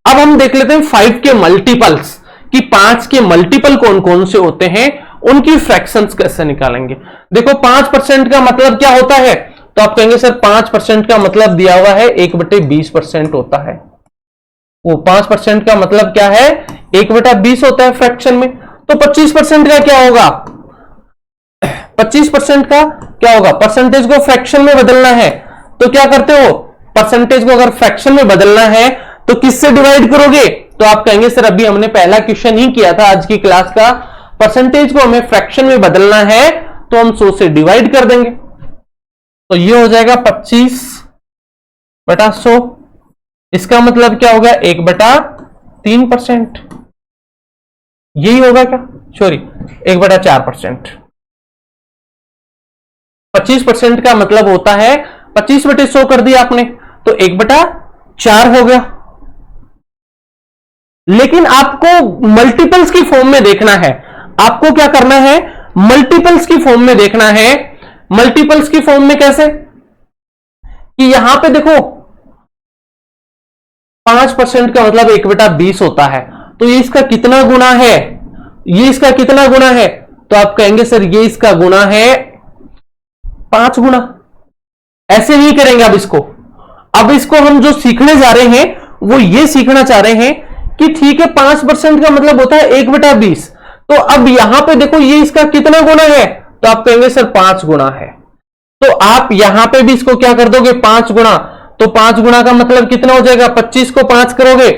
अब हम देख लेते हैं 5 के मल्टीपल्स, कि 5 के मल्टीपल कौन कौन से होते हैं, उनकी फ्रैक्शंस कैसे निकालेंगे। देखो 5% का मतलब क्या होता है? तो आप कहेंगे सर 5% का मतलब दिया हुआ है 1/20% होता है। वो 5% का मतलब क्या है? 1/20 होता है फ्रैक्शन में। तो 25% का क्या होगा? 25% का क्या होगा? परसेंटेज को फ्रैक्शन में बदलना है तो क्या करते हो? परसेंटेज को अगर फ्रैक्शन में बदलना है तो किससे डिवाइड करोगे? तो आप कहेंगे सर अभी हमने पहला क्वेश्चन ही किया था आज की क्लास का, परसेंटेज को हमें फ्रैक्शन में बदलना है तो हम 100 से डिवाइड कर देंगे। तो ये हो जाएगा 25/100। इसका मतलब क्या होगा? 1/3%। यही होगा क्या? सॉरी 1/4%। 25% का मतलब होता है 25/100 कर दिया आपने तो 1/4 हो गया। लेकिन आपको मल्टीपल्स की फॉर्म में देखना है। आपको क्या करना है? मल्टीपल्स की फॉर्म में देखना है। मल्टीपल्स की फॉर्म में कैसे? कि यहां पे देखो 5% का मतलब 1/20 होता है, तो ये इसका कितना गुना है? ये इसका कितना गुना है? तो आप कहेंगे सर ये इसका गुना है 5 गुना। ऐसे नहीं करेंगे अब इसको हम जो सीखने जा रहे हैं वो ये सीखना चाह रहे हैं कि ठीक है 5% का मतलब होता है 1/20। तो अब यहां पे देखो ये इसका कितना गुना है? तो आप कहेंगे सर 5 गुना है। तो आप यहां पे भी इसको क्या कर दोगे? 5 गुना। तो 5 गुना का मतलब कितना हो जाएगा? 25 को 5 करोगे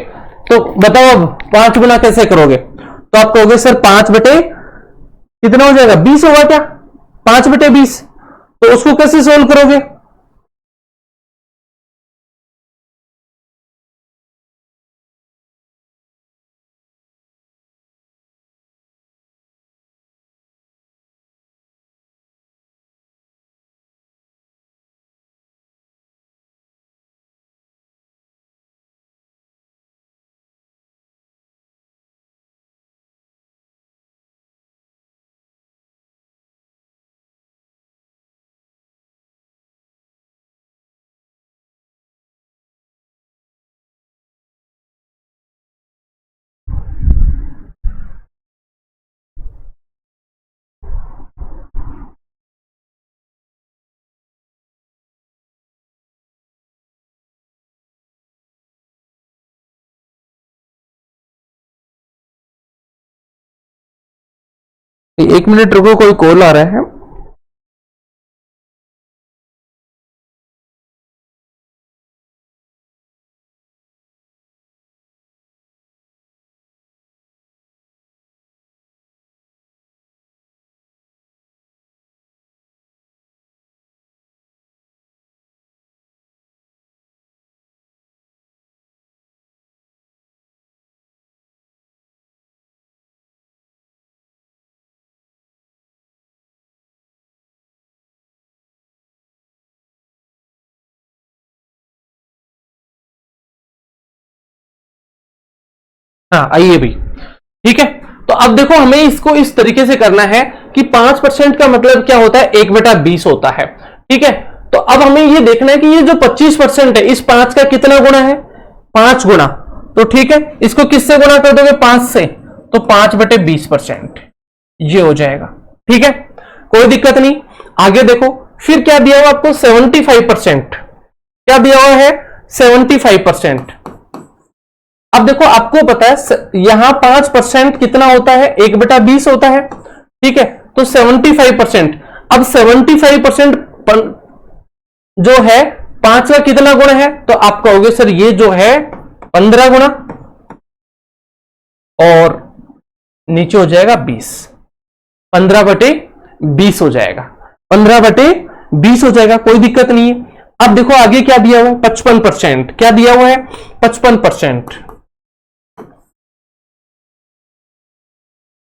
तो बताओ अब 5 गुना कैसे करोगे? तो आप कहोगे सर 5 बटे कितना हो जाएगा? 20 होगा क्या? 5/20। तो उसको कैसे सोल्व करोगे? एक मिनट रुको, कोई कॉल आ रहा है। हाँ आइए भाई, ठीक है। तो अब देखो हमें इसको इस तरीके से करना है कि 5% का मतलब क्या होता है, 1/20 होता है, ठीक है। तो अब हमें ये देखना है कि ये जो 25% है, इस 5 का कितना गुना है, 5 गुना। तो ठीक है, इसको किससे गुना कर दोगे, 5 से, तो 5/20% ये हो जाएगा, ठीक है, कोई दिक्कत नहीं। आगे देखो फिर क्या दिया हुआ आपको, 75%। क्या दिया हुआ है, 75%। अब देखो आपको पता है यहां 5% कितना होता है, 1/20 होता है, ठीक है। तो 75%, अब 75% जो है 5 का कितना गुना है, तो आप कहोगे सर ये जो है 15 गुना, और नीचे हो जाएगा 20, 15/20 हो जाएगा, 15/20 हो जाएगा, कोई दिक्कत नहीं है। अब देखो आगे क्या दिया हुआ है, 55%। क्या दिया हुआ है, 55%।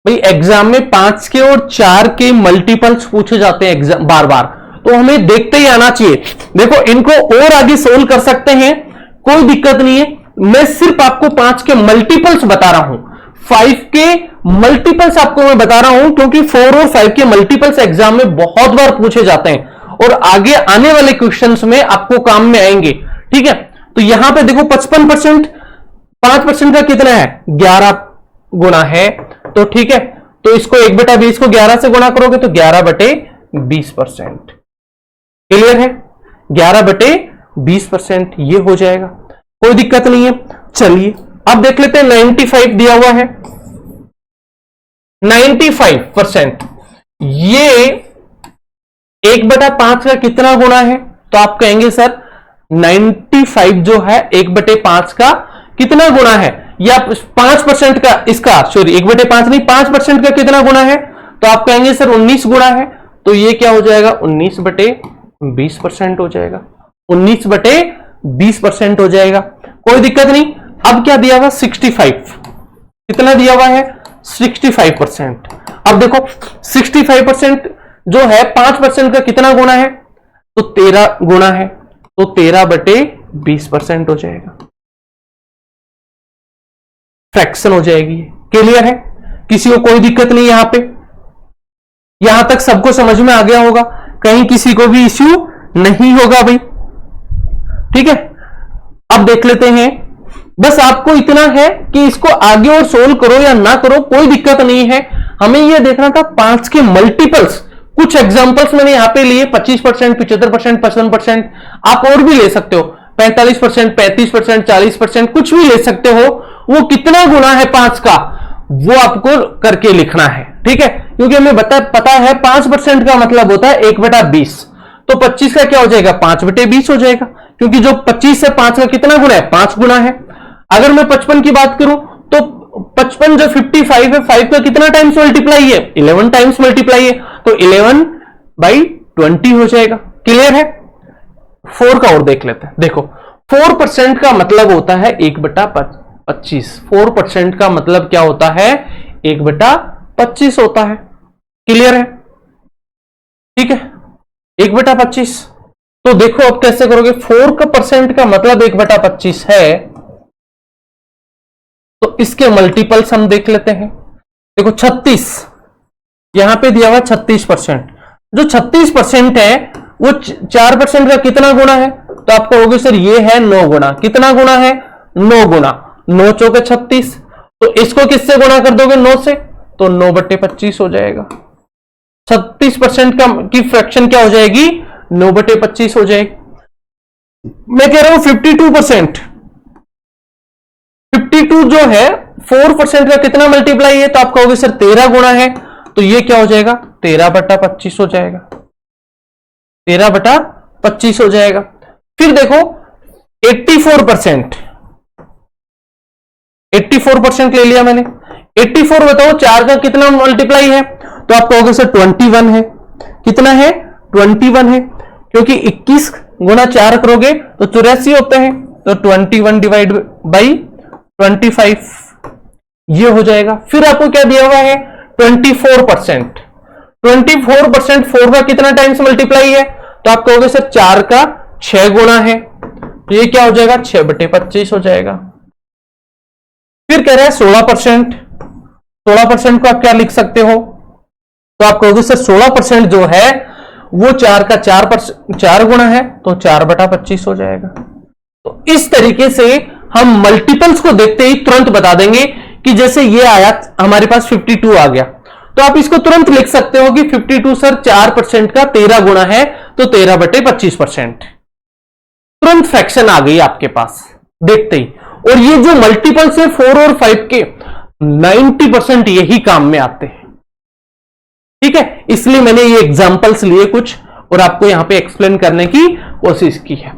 भाई एग्जाम में 5 के और 4 के मल्टीपल्स पूछे जाते हैं एग्जाम बार बार, तो हमें देखते ही आना चाहिए। देखो इनको और आगे सोल्व कर सकते हैं, कोई दिक्कत नहीं है, मैं सिर्फ आपको 5 के मल्टीपल्स बता रहा हूं, 5 के मल्टीपल्स आपको मैं बता रहा हूं, क्योंकि 4 और 5 के मल्टीपल्स एग्जाम में बहुत बार पूछे जाते हैं और आगे आने वाले क्वेश्चंस में आपको काम में आएंगे, ठीक है। तो यहां पे देखो 55%, 5% का कितना है, 11 गुना है, तो ठीक है। तो इसको 1/20 को 11 से गुणा करोगे तो 11/20%, क्लियर है, 11/20% ये हो जाएगा, कोई दिक्कत नहीं है। चलिए अब देख लेते हैं, 95 दिया हुआ है, 95%, ये 1/5 का कितना गुना है, तो आप कहेंगे सर 95 जो है 1/5 का कितना गुना है, या 5% का, इसका सॉरी 1/5 नहीं, 5% का कितना गुना है, तो आप कहेंगे सर 19 गुना है, तो ये क्या हो जाएगा, 19/20% हो जाएगा, 19/20% हो जाएगा, कोई दिक्कत नहीं। अब क्या दिया हुआ, 65, कितना दिया हुआ है, 65%। अब देखो 65% जो है 5% का कितना गुना है, तो 13 गुना है, तो 13/20% हो जाएगा, फ्रैक्शन हो जाएगी, क्लियर है, किसी को कोई दिक्कत नहीं यहां पे, यहां तक सबको समझ में आ गया होगा, कहीं किसी को भी इश्यू नहीं होगा भाई, ठीक है। अब देख लेते हैं, बस आपको इतना है कि इसको आगे और सोल्व करो या ना करो कोई दिक्कत नहीं है, हमें यह देखना था 5 के मल्टीपल्स। कुछ एग्जांपल्स मैंने यहां पे लिए 25%, 75%, 55%, आप और भी ले सकते हो, 45%, 35%, 40%, कुछ भी ले सकते हो, वो कितना गुना है 5 का वो आपको करके लिखना है, ठीक है, क्योंकि हमें पता है 5% का मतलब होता है 1/20, तो 25 का क्या हो जाएगा, 5/20 हो जाएगा, क्योंकि जो 25 से 5 का कितना गुना है, 5 गुना है। अगर मैं 55 की बात करूं तो 55 जो 55 है, 5 का कितना टाइम्स मल्टीप्लाई है, 11 टाइम्स मल्टीप्लाई है, तो 11/20 हो जाएगा, क्लियर है। 4 का और देख लेते हैं, देखो 4% का मतलब होता है 1/25, 4% का मतलब क्या होता है, 1/25 होता है, क्लियर है, ठीक है, 1/25। तो देखो अब कैसे करोगे, 4% का मतलब 1/25 है, तो इसके मल्टीपल्स हम देख लेते हैं। देखो 36 यहां पे दिया हुआ 36%, जो 36% है वो 4% का कितना गुना है, तो आप कहोगे सर ये है 9 गुना, कितना गुना है, 9 गुना, 9 चौके 36, तो इसको किससे गुणा कर दोगे, 9 से, तो 9/25 हो जाएगा, 36% का की फ्रैक्शन क्या हो जाएगी, 9/25 हो जाएगी। मैं कह रहा हूं 52%, 52 जो है 4% का कितना मल्टीप्लाई है, तो आप कहोगे सर 13 गुना है, तो ये क्या हो जाएगा, 13/25 हो जाएगा, 13/25 हो जाएगा। फिर देखो 84%, 84% ले लिया मैंने। 84 बताओ 4 का कितना मल्टीप्लाई है, तो आप कहोगे सर 21 है। कितना है, 21 है, क्योंकि 21 गुना 4 करोगे तो 84 होते हैं, तो 21 डिवाइड बाई 25 ये हो जाएगा। फिर आपको क्या दिया हुआ है, 24%। 24% 4 का कितना टाइम्स मल्टीप्लाई है, तो आप कहोगे सर 4 का 6 गुना है, तो ये क्या हो जाएगा, 6/25 हो जाएगा। फिर कह रहा है 16%। 16% को आप क्या लिख सकते हो, तो आप कहोगे सर 16% जो है वो 4 का 4 गुना है, तो 4/25 हो जाएगा। तो इस तरीके से हम मल्टीपल्स को देखते ही तुरंत बता देंगे कि जैसे ये आया हमारे पास 52 आ गया, तो आप इसको तुरंत लिख सकते हो कि 52 सर 4% का 13 गुना है, तो 13/25%। तुरंत फ्रैक्शन आ गई आपके पास देखते ही। और ये जो मल्टीपल्स है 4 और 5 के 90% यही काम में आते हैं, ठीक है। इसलिए मैंने ये एग्जांपल्स लिए कुछ और आपको यहां पे एक्सप्लेन करने की कोशिश की है।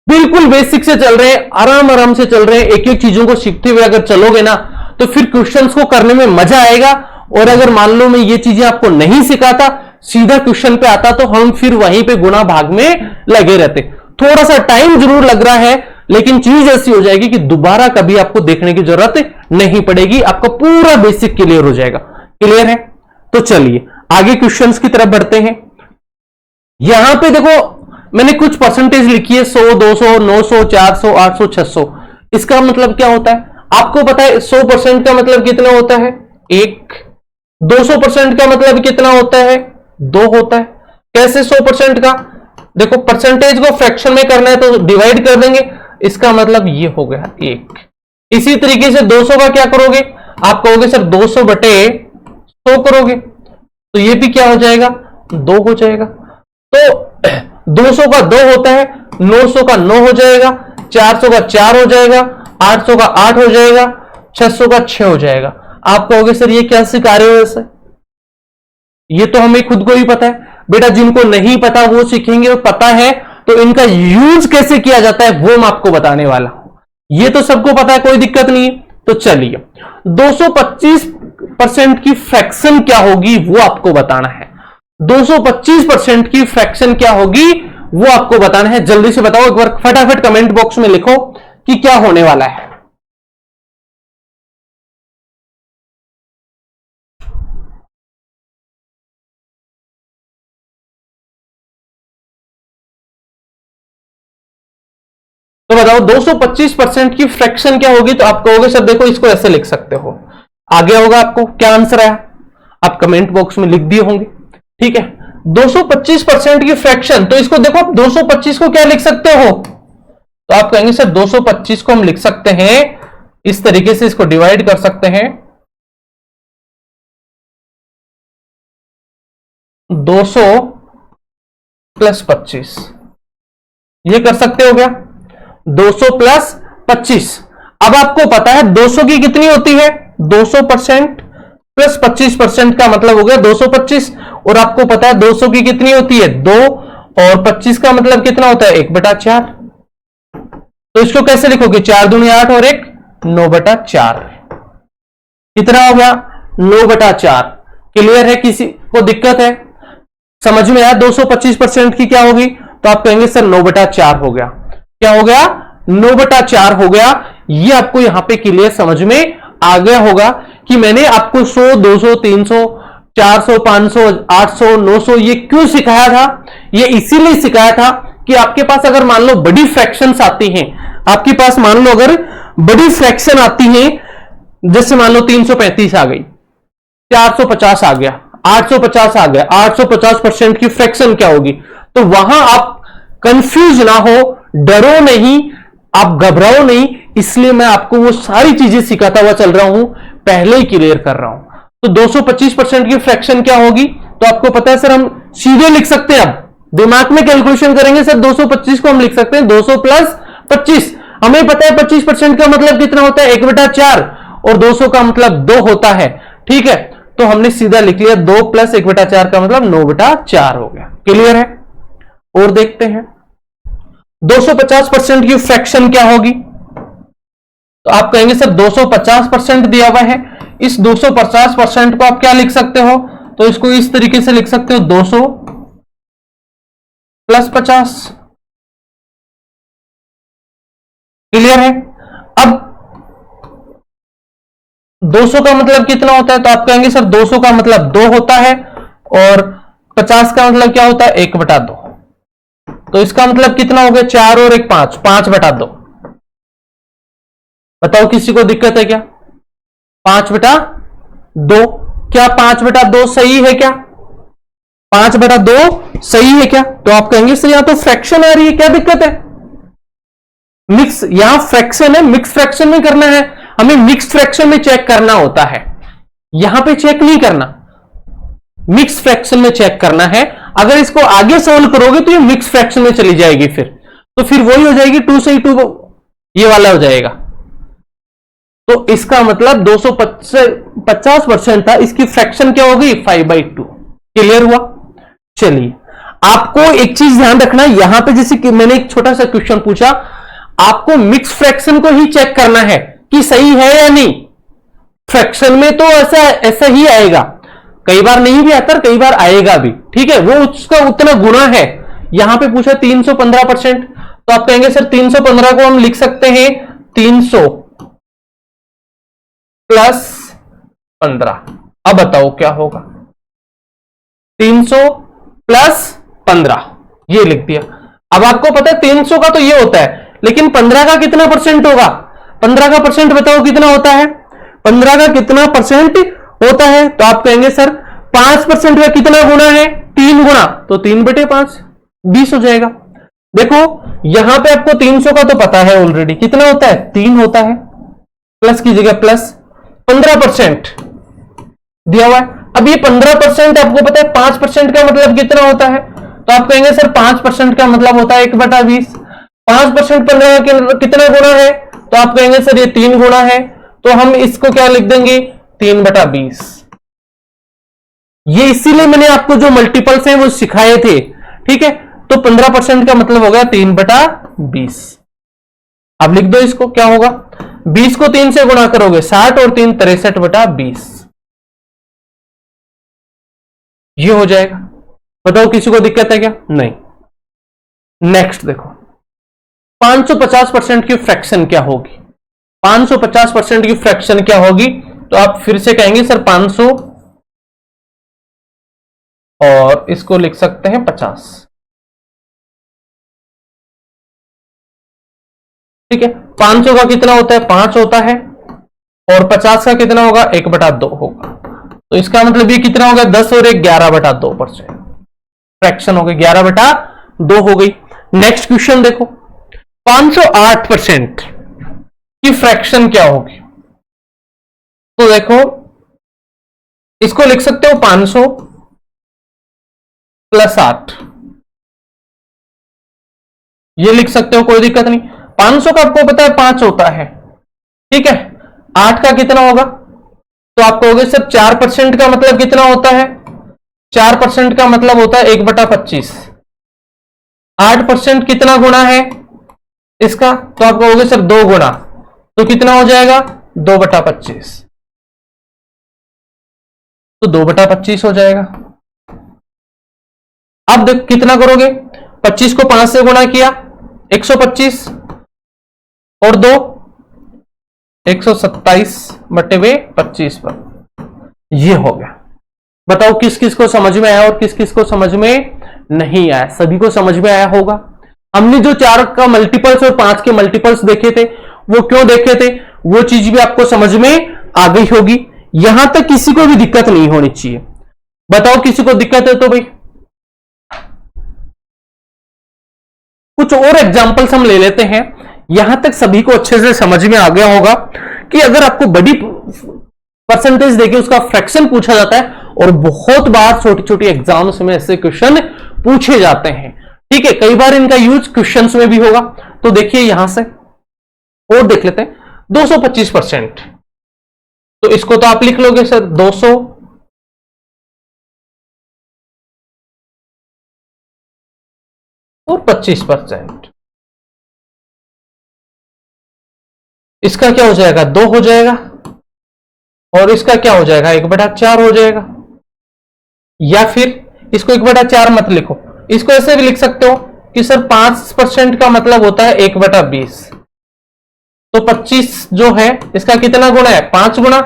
बिल्कुल बेसिक से चल रहे हैं, आराम आराम से चल रहे हैं, एक एक चीजों को सीखते हुए अगर चलोगे ना तो फिर क्वेश्चंस को करने में मजा आएगा। और अगर मान लो मैं ये चीजें आपको नहीं सिखाता, सीधा क्वेश्चन पे आता, तो हम फिर वहीं पे गुणा भाग में लगे रहते। थोड़ा सा टाइम जरूर लग रहा है, लेकिन चीज ऐसी हो जाएगी कि दोबारा कभी आपको देखने की जरूरत नहीं पड़ेगी, आपका पूरा बेसिक क्लियर हो जाएगा। क्लियर है, तो चलिए आगे क्वेश्चंस की तरफ बढ़ते हैं। यहां पे देखो मैंने कुछ परसेंटेज लिखी है, 100, 200, 900, 400, 800, 600। इसका मतलब क्या होता है आपको पता है। 100% का मतलब कितना होता है, 1। 200% का मतलब कितना होता है, 2 होता है। कैसे 100% का, देखो परसेंटेज को फ्रैक्शन में करना है तो डिवाइड कर देंगे, इसका मतलब ये हो गया 1। इसी तरीके से 200 का क्या करोगे, आप कहोगे सर 200/100 करोगे, तो ये भी क्या हो जाएगा, 2 हो जाएगा। तो 200 का 2 होता है, 900 का 9 हो जाएगा, 400 का 4 हो जाएगा, 800 का 8 हो जाएगा, 600 का 6 हो जाएगा। आप कहोगे सर ये क्या सिखा रहे हो ऐसे, ये तो हमें खुद को ही पता है। बेटा जिनको नहीं पता वो सीखेंगे, और पता है तो इनका यूज कैसे किया जाता है वो मैं आपको बताने वाला हूं। ये तो सबको पता है, कोई दिक्कत नहीं है। तो चलिए 225% की फ्रैक्शन क्या होगी वो आपको बताना है। 225% की फ्रैक्शन क्या होगी वो आपको बताना है। जल्दी से बताओ, एक बार फटाफट कमेंट बॉक्स में लिखो कि क्या होने वाला है। तो बताओ 225% की फ्रैक्शन क्या होगी, तो आप कहोगे सर देखो इसको ऐसे लिख सकते हो। आगे होगा आपको क्या आंसर आया, आप कमेंट बॉक्स में लिख दिए होंगे, ठीक है। 225% की फ्रैक्शन, तो इसको देखो आप 225 को क्या लिख सकते हो, तो आप कहेंगे सर 225 को हम लिख सकते हैं इस तरीके से, इसको डिवाइड कर सकते हैं 200 + 25, ये कर सकते हो क्या, 200 + 25। अब आपको पता है 200 की कितनी होती है, 200% + 25% का मतलब हो गया 225। और आपको पता है 200 की कितनी होती है, 2, और 25 का मतलब कितना होता है, 1/4। तो इसको कैसे लिखोगे, 4 दूनी 8 और 1 9/4। कितना हो गया, 9/4। क्लियर है, किसी को दिक्कत है, समझ में आया 225% की क्या होगी, तो आप कहेंगे सर 9/4 हो गया। क्या हो गया, 9/4 हो गया। ये आपको यहां पे क्लियर समझ में आ गया होगा कि मैंने आपको 100, 200, 300, 400, 500, 800, 900 ये क्यों सिखाया था। ये इसीलिए सिखाया था कि आपके पास अगर मान लो बड़ी फ्रैक्शंस आती हैं, आपके पास मान लो अगर बड़ी फ्रैक्शन आती हैं, जैसे मान लो 335 आ गई, 450 आ गया, 850 आ गया, 850% की फ्रैक्शन क्या होगी, तो वहां आप कंफ्यूज ना हो, डरो नहीं, आप घबराओ नहीं। इसलिए मैं आपको वो सारी चीजें सिखाता हुआ चल रहा हूं, पहले ही क्लियर कर रहा हूं। तो 225% की फ्रैक्शन क्या होगी, तो आपको पता है सर हम सीधे लिख सकते हैं, अब दिमाग में कैलकुलेशन करेंगे सर 225 को हम लिख सकते हैं 200 + 25। हमें पता है 25% का मतलब कितना होता है, 1/4, और 200 का मतलब 2 होता है, ठीक है। तो हमने सीधा लिख लिया 2 प्लस 1/4 का मतलब 9/4 हो गया। क्लियर है? और देखते हैं 250% की फ्रैक्शन क्या होगी। तो आप कहेंगे सर 250% दिया हुआ है, इस 250% को आप क्या लिख सकते हो, तो इसको इस तरीके से लिख सकते हो 200 प्लस 50। क्लियर है? अब 200 का मतलब कितना होता है, तो आप कहेंगे सर 200 का मतलब 2 होता है और 50 का मतलब क्या होता है 1/2। तो इसका मतलब कितना हो गया 4 और 1 5, 5/2। बताओ किसी को दिक्कत है क्या? 5/2। क्या 5/2 सही है क्या? 5/2 सही है क्या? तो आप कहेंगे सर यहां तो फ्रैक्शन आ रही है, क्या दिक्कत है? मिक्स, यहां फ्रैक्शन है, मिक्स फ्रैक्शन में करना है, हमें मिक्स फ्रैक्शन में चेक करना होता है, यहां पे चेक नहीं करना, मिक्स फ्रैक्शन में चेक करना है। अगर इसको आगे सोल्व करोगे तो ये मिक्स फ्रैक्शन में चली जाएगी, तो फिर वही हो जाएगी 2 से 2 ये वाला हो जाएगा। तो इसका मतलब 250% था, इसकी फ्रैक्शन क्या होगी 5/2। क्लियर हुआ? चलिए आपको एक चीज ध्यान रखना, यहां पे जैसे कि मैंने एक छोटा सा क्वेश्चन पूछा, आपको मिक्स फ्रैक्शन को ही चेक करना है कि सही है या नहीं। फ्रैक्शन में तो ऐसा ही आएगा, कई बार नहीं भी आता, कई बार आएगा भी, ठीक है, वो उसका उतना गुना है। यहां पे पूछा 315%, तो आप कहेंगे सर 315 को हम लिख सकते हैं 300 प्लस 15। अब बताओ क्या होगा, 300 प्लस 15 ये लिख दिया। अब आपको पता है 300 का तो ये होता है, लेकिन 15 का कितना परसेंट होगा, 15 का परसेंट बताओ कितना होता है, 15 का कितना परसेंट होता है, तो आप कहेंगे सर 5% का कितना गुना है 3 गुना, तो 3/5 20 हो जाएगा। देखो यहां पे आपको 300 का तो पता है ऑलरेडी कितना होता है 3 होता है, प्लस की जगह प्लस 15% दिया हुआ है। अब ये 15% आपको पता है 5% का मतलब कितना होता है, तो आप कहेंगे सर 5% का मतलब होता है 1/20। 5% 15 का कितना गुना है, तो आप कहेंगे सर ये 3 गुना है, तो हम इसको क्या लिख देंगे 3/20। ये इसीलिए मैंने आपको जो मल्टीपल्स हैं वो सिखाए थे, ठीक है। तो 15% का मतलब हो गया 3/20। अब लिख दो इसको, क्या होगा 20 को 3 से गुणा करोगे 60 और 3 63/20 ये हो जाएगा। बताओ किसी को दिक्कत है क्या? नहीं। नेक्स्ट देखो 550% की फ्रैक्शन क्या होगी, 550% की फ्रैक्शन क्या होगी, तो आप फिर से कहेंगे सर 500 और इसको लिख सकते हैं 50, ठीक है। 500 का कितना होता है 5 होता है और 50 का कितना होगा 1/2 होगा, तो इसका मतलब ये कितना होगा 10 और 1 11/2%। फ्रैक्शन हो गई 11/2 हो गई। नेक्स्ट क्वेश्चन देखो 508% की फ्रैक्शन क्या होगी, तो देखो इसको लिख सकते हो 500 प्लस 8 ये लिख सकते हो, कोई दिक्कत नहीं। 500 का आपको पता है 5 होता है, ठीक है। 8 का कितना होगा, तो आप कहोगे सर 4% का मतलब कितना होता है, 4% का मतलब होता है 1/25। 8% कितना गुना है इसका, तो आप कहोगे सर 2 गुना, तो कितना हो जाएगा 2/25, तो 2/25 हो जाएगा। अब देख कितना करोगे, 25 को 5 से गुणा किया 125 और 2 127/25 पर ये हो गया। बताओ किस किस को समझ में आया और किस किस को समझ में नहीं आया। सभी को समझ में आया होगा। हमने जो 4 का मल्टीपल्स और 5 के मल्टीपल्स देखे थे वो क्यों देखे थे, वो चीज भी आपको समझ में आ गई होगी। यहां तक किसी को भी दिक्कत नहीं होनी चाहिए। बताओ किसी को दिक्कत है तो भाई कुछ और एग्जांपल्स हम ले लेते हैं। यहां तक सभी को अच्छे से समझ में आ गया होगा कि अगर आपको बड़ी परसेंटेज देके उसका फ्रैक्शन पूछा जाता है, और बहुत बार छोटी छोटी एग्जाम्स में ऐसे क्वेश्चन पूछे जाते हैं, ठीक है। कई बार इनका यूज क्वेश्चंस में भी होगा। तो देखिए यहां से और देख लेते हैं 225%, तो इसको तो आप लिख लोगे सर 200 और 25%। इसका क्या हो जाएगा, 2 हो जाएगा, और इसका क्या हो जाएगा, 1/4 हो जाएगा। या फिर इसको 1/4 मत लिखो, इसको ऐसे भी लिख सकते हो कि सर 5% का मतलब होता है 1/20। तो 25 जो है इसका कितना गुना है, 5 गुना।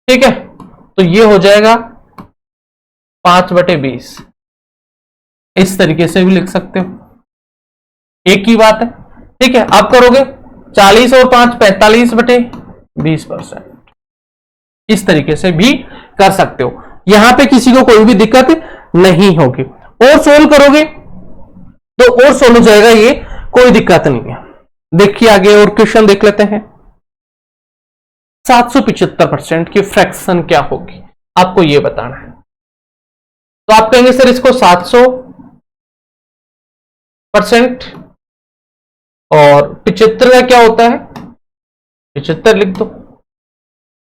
ठीक है, तो ये हो जाएगा 5/20। इस तरीके से भी लिख सकते हो, एक ही बात है। ठीक है, आप करोगे 40 और 5 45/20%। इस तरीके से भी कर सकते हो, यहां पे किसी को कोई भी दिक्कत नहीं होगी। और सोल्व करोगे तो और सोल्व हो जाएगा, ये कोई दिक्कत नहीं है। देखिए आगे और क्वेश्चन देख लेते हैं। 775% की फ्रैक्शन क्या होगी, आपको ये बताना है। तो आप कहेंगे सर इसको 700% और 75 का क्या होता है, 75 लिख दो।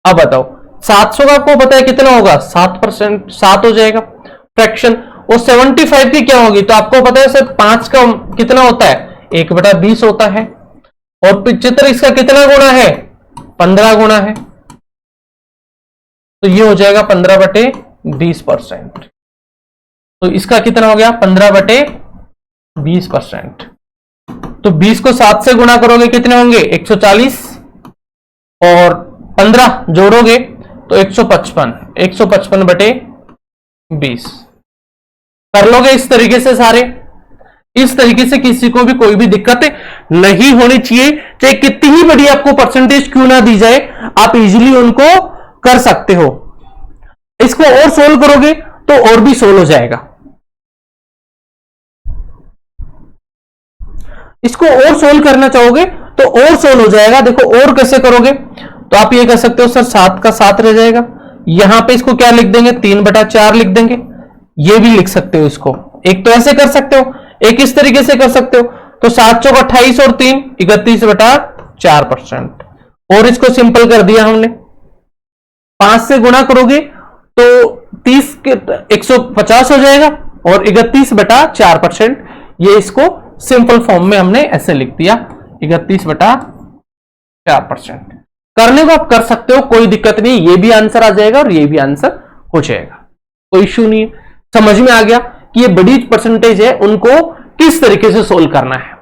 अब बताओ 700 का आपको पता है कितना होगा, 7%, 7 हो जाएगा फ्रैक्शन। और 75 की क्या होगी, तो आपको पता है सर 5 का कितना होता है, 1/20 होता है। और 75 इसका कितना गुना है, 15 गुना है। तो ये हो जाएगा 15/20%। तो इसका कितना हो गया, 15/20%। तो 20 को 7 से गुना करोगे कितने होंगे, 140, और 15 जोड़ोगे तो 155, 155/20 कर लोगे। इस तरीके से सारे, इस तरीके से किसी को भी कोई भी दिक्कत नहीं होनी चाहिए, चाहे कितनी ही बड़ी आपको परसेंटेज क्यों ना दी जाए, आप इजीली उनको कर सकते हो। इसको और सोल्व करोगे तो और भी सोल्व हो जाएगा। इसको और सोल्व करना चाहोगे तो और सोल्व हो जाएगा। देखो और कैसे करोगे, तो आप ये कर सकते हो सर 7 का 7 रह जाएगा, यहां पे इसको क्या लिख देंगे, 3/4 लिख देंगे। ये भी लिख सकते हो, इसको एक तो ऐसे कर सकते हो, एक इस तरीके से कर सकते हो। तो 7 चौक 28 और 3 31/4%। और इसको सिंपल कर दिया हमने, 5 से गुणा करोगे तो 30 के 150 हो जाएगा, और 31/4%। ये इसको सिंपल फॉर्म में हमने ऐसे लिख दिया, 31/4%। करने को आप कर सकते हो, कोई दिक्कत नहीं, ये भी आंसर आ जाएगा और ये भी आंसर हो जाएगा, कोई इश्यू नहीं है। समझ में आ गया कि ये बड़ी परसेंटेज है, उनको किस तरीके से सोल्व करना है।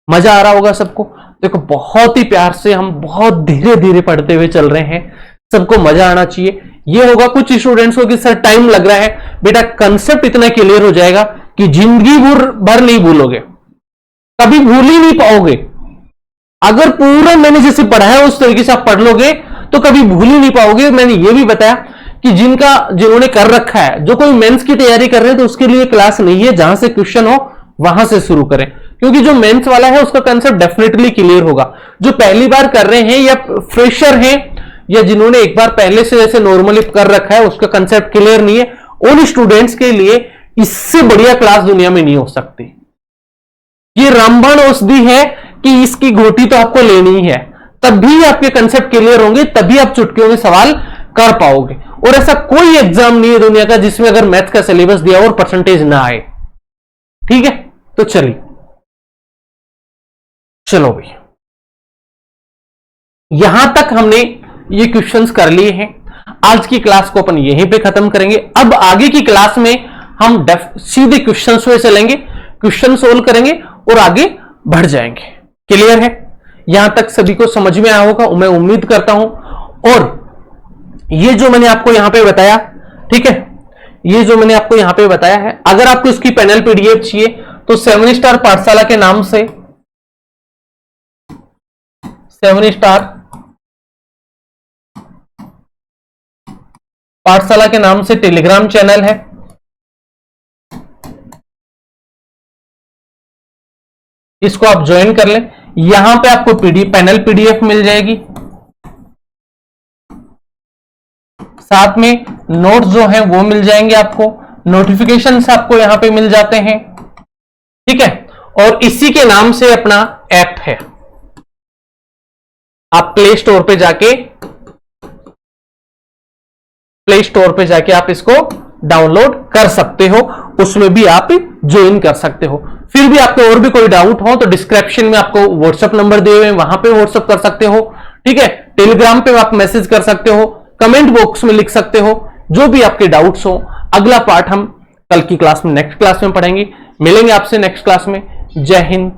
मजा आ रहा होगा सबको। देखो बहुत ही प्यार से हम बहुत धीरे धीरे पढ़ते हुए चल रहे हैं, सबको मजा आना चाहिए। ये होगा कुछ स्टूडेंट्स को कि सर टाइम लग रहा है, बेटा कंसेप्ट इतना क्लियर हो जाएगा कि जिंदगी भर नहीं भूलोगे, कभी भूल ही नहीं पाओगे। अगर पूरा मैंने जैसे पढ़ाया उस तरीके से आप पढ़ लोगे तो कभी भूल ही नहीं पाओगे। मैंने ये भी बताया कि जिन्होंने कर रखा है, जो कोई मेंस की तैयारी कर रहे हैं तो उसके लिए क्लास नहीं है, जहां से क्वेश्चन हो वहां से शुरू करें, क्योंकि जो मेंस वाला है उसका कंसेप्ट डेफिनेटली क्लियर होगा। जो पहली बार कर रहे हैं या फ्रेशर हैं या जिन्होंने एक बार पहले से जैसे नॉर्मली कर रखा है उसका कंसेप्ट क्लियर नहीं है, उन स्टूडेंट्स के लिए इससे बढ़िया क्लास दुनिया में नहीं हो सकती। ये रामबाण औषधि है कि इसकी घोटी तो आपको लेनी है, तभी आपके कंसेप्ट क्लियर होंगे, तभी आप चुटकियों में सवाल कर पाओगे। और ऐसा कोई एग्जाम नहीं है दुनिया का जिसमें अगर मैथ का सिलेबस दिया और परसेंटेज ना आए। ठीक है, तो चलिए चलो भाई, यहां तक हमने ये क्वेश्चंस कर लिए हैं। आज की क्लास को अपन यहीं पे खत्म करेंगे। अब आगे की क्लास में हम सीधे क्वेश्चंस पे चलेंगे, क्वेश्चन सोल्व करेंगे और आगे बढ़ जाएंगे। क्लियर है? यहां तक सभी को समझ में आया होगा, मैं उम्मीद करता हूं। और ये जो मैंने आपको यहां पे बताया, ठीक है, ये जो मैंने आपको यहां पे बताया है, अगर आपको इसकी पैनल पीडीएफ चाहिए तो 7 स्टार पाठशाला के नाम से, 7 स्टार पाठशाला के नाम से टेलीग्राम चैनल है, इसको आप ज्वाइन कर लें। यहां पे आपको पैनल पीडीएफ मिल जाएगी, साथ में नोट्स जो हैं वो मिल जाएंगे आपको, नोटिफिकेशंस आपको यहां पे मिल जाते हैं। ठीक है, और इसी के नाम से अपना ऐप है, आप प्ले स्टोर पे जाके आप इसको डाउनलोड कर सकते हो, उसमें भी आप ज्वाइन कर सकते हो। फिर भी आपको और भी कोई डाउट हो तो डिस्क्रिप्शन में आपको व्हाट्सएप नंबर दिए हुए हैं, वहां पे व्हाट्सएप कर सकते हो। ठीक है, टेलीग्राम पे आप मैसेज कर सकते हो, कमेंट बॉक्स में लिख सकते हो, जो भी आपके डाउट्स हो। अगला पार्ट हम कल की क्लास में, नेक्स्ट क्लास में पढ़ेंगे। मिलेंगे आपसे नेक्स्ट क्लास में। जय हिंद,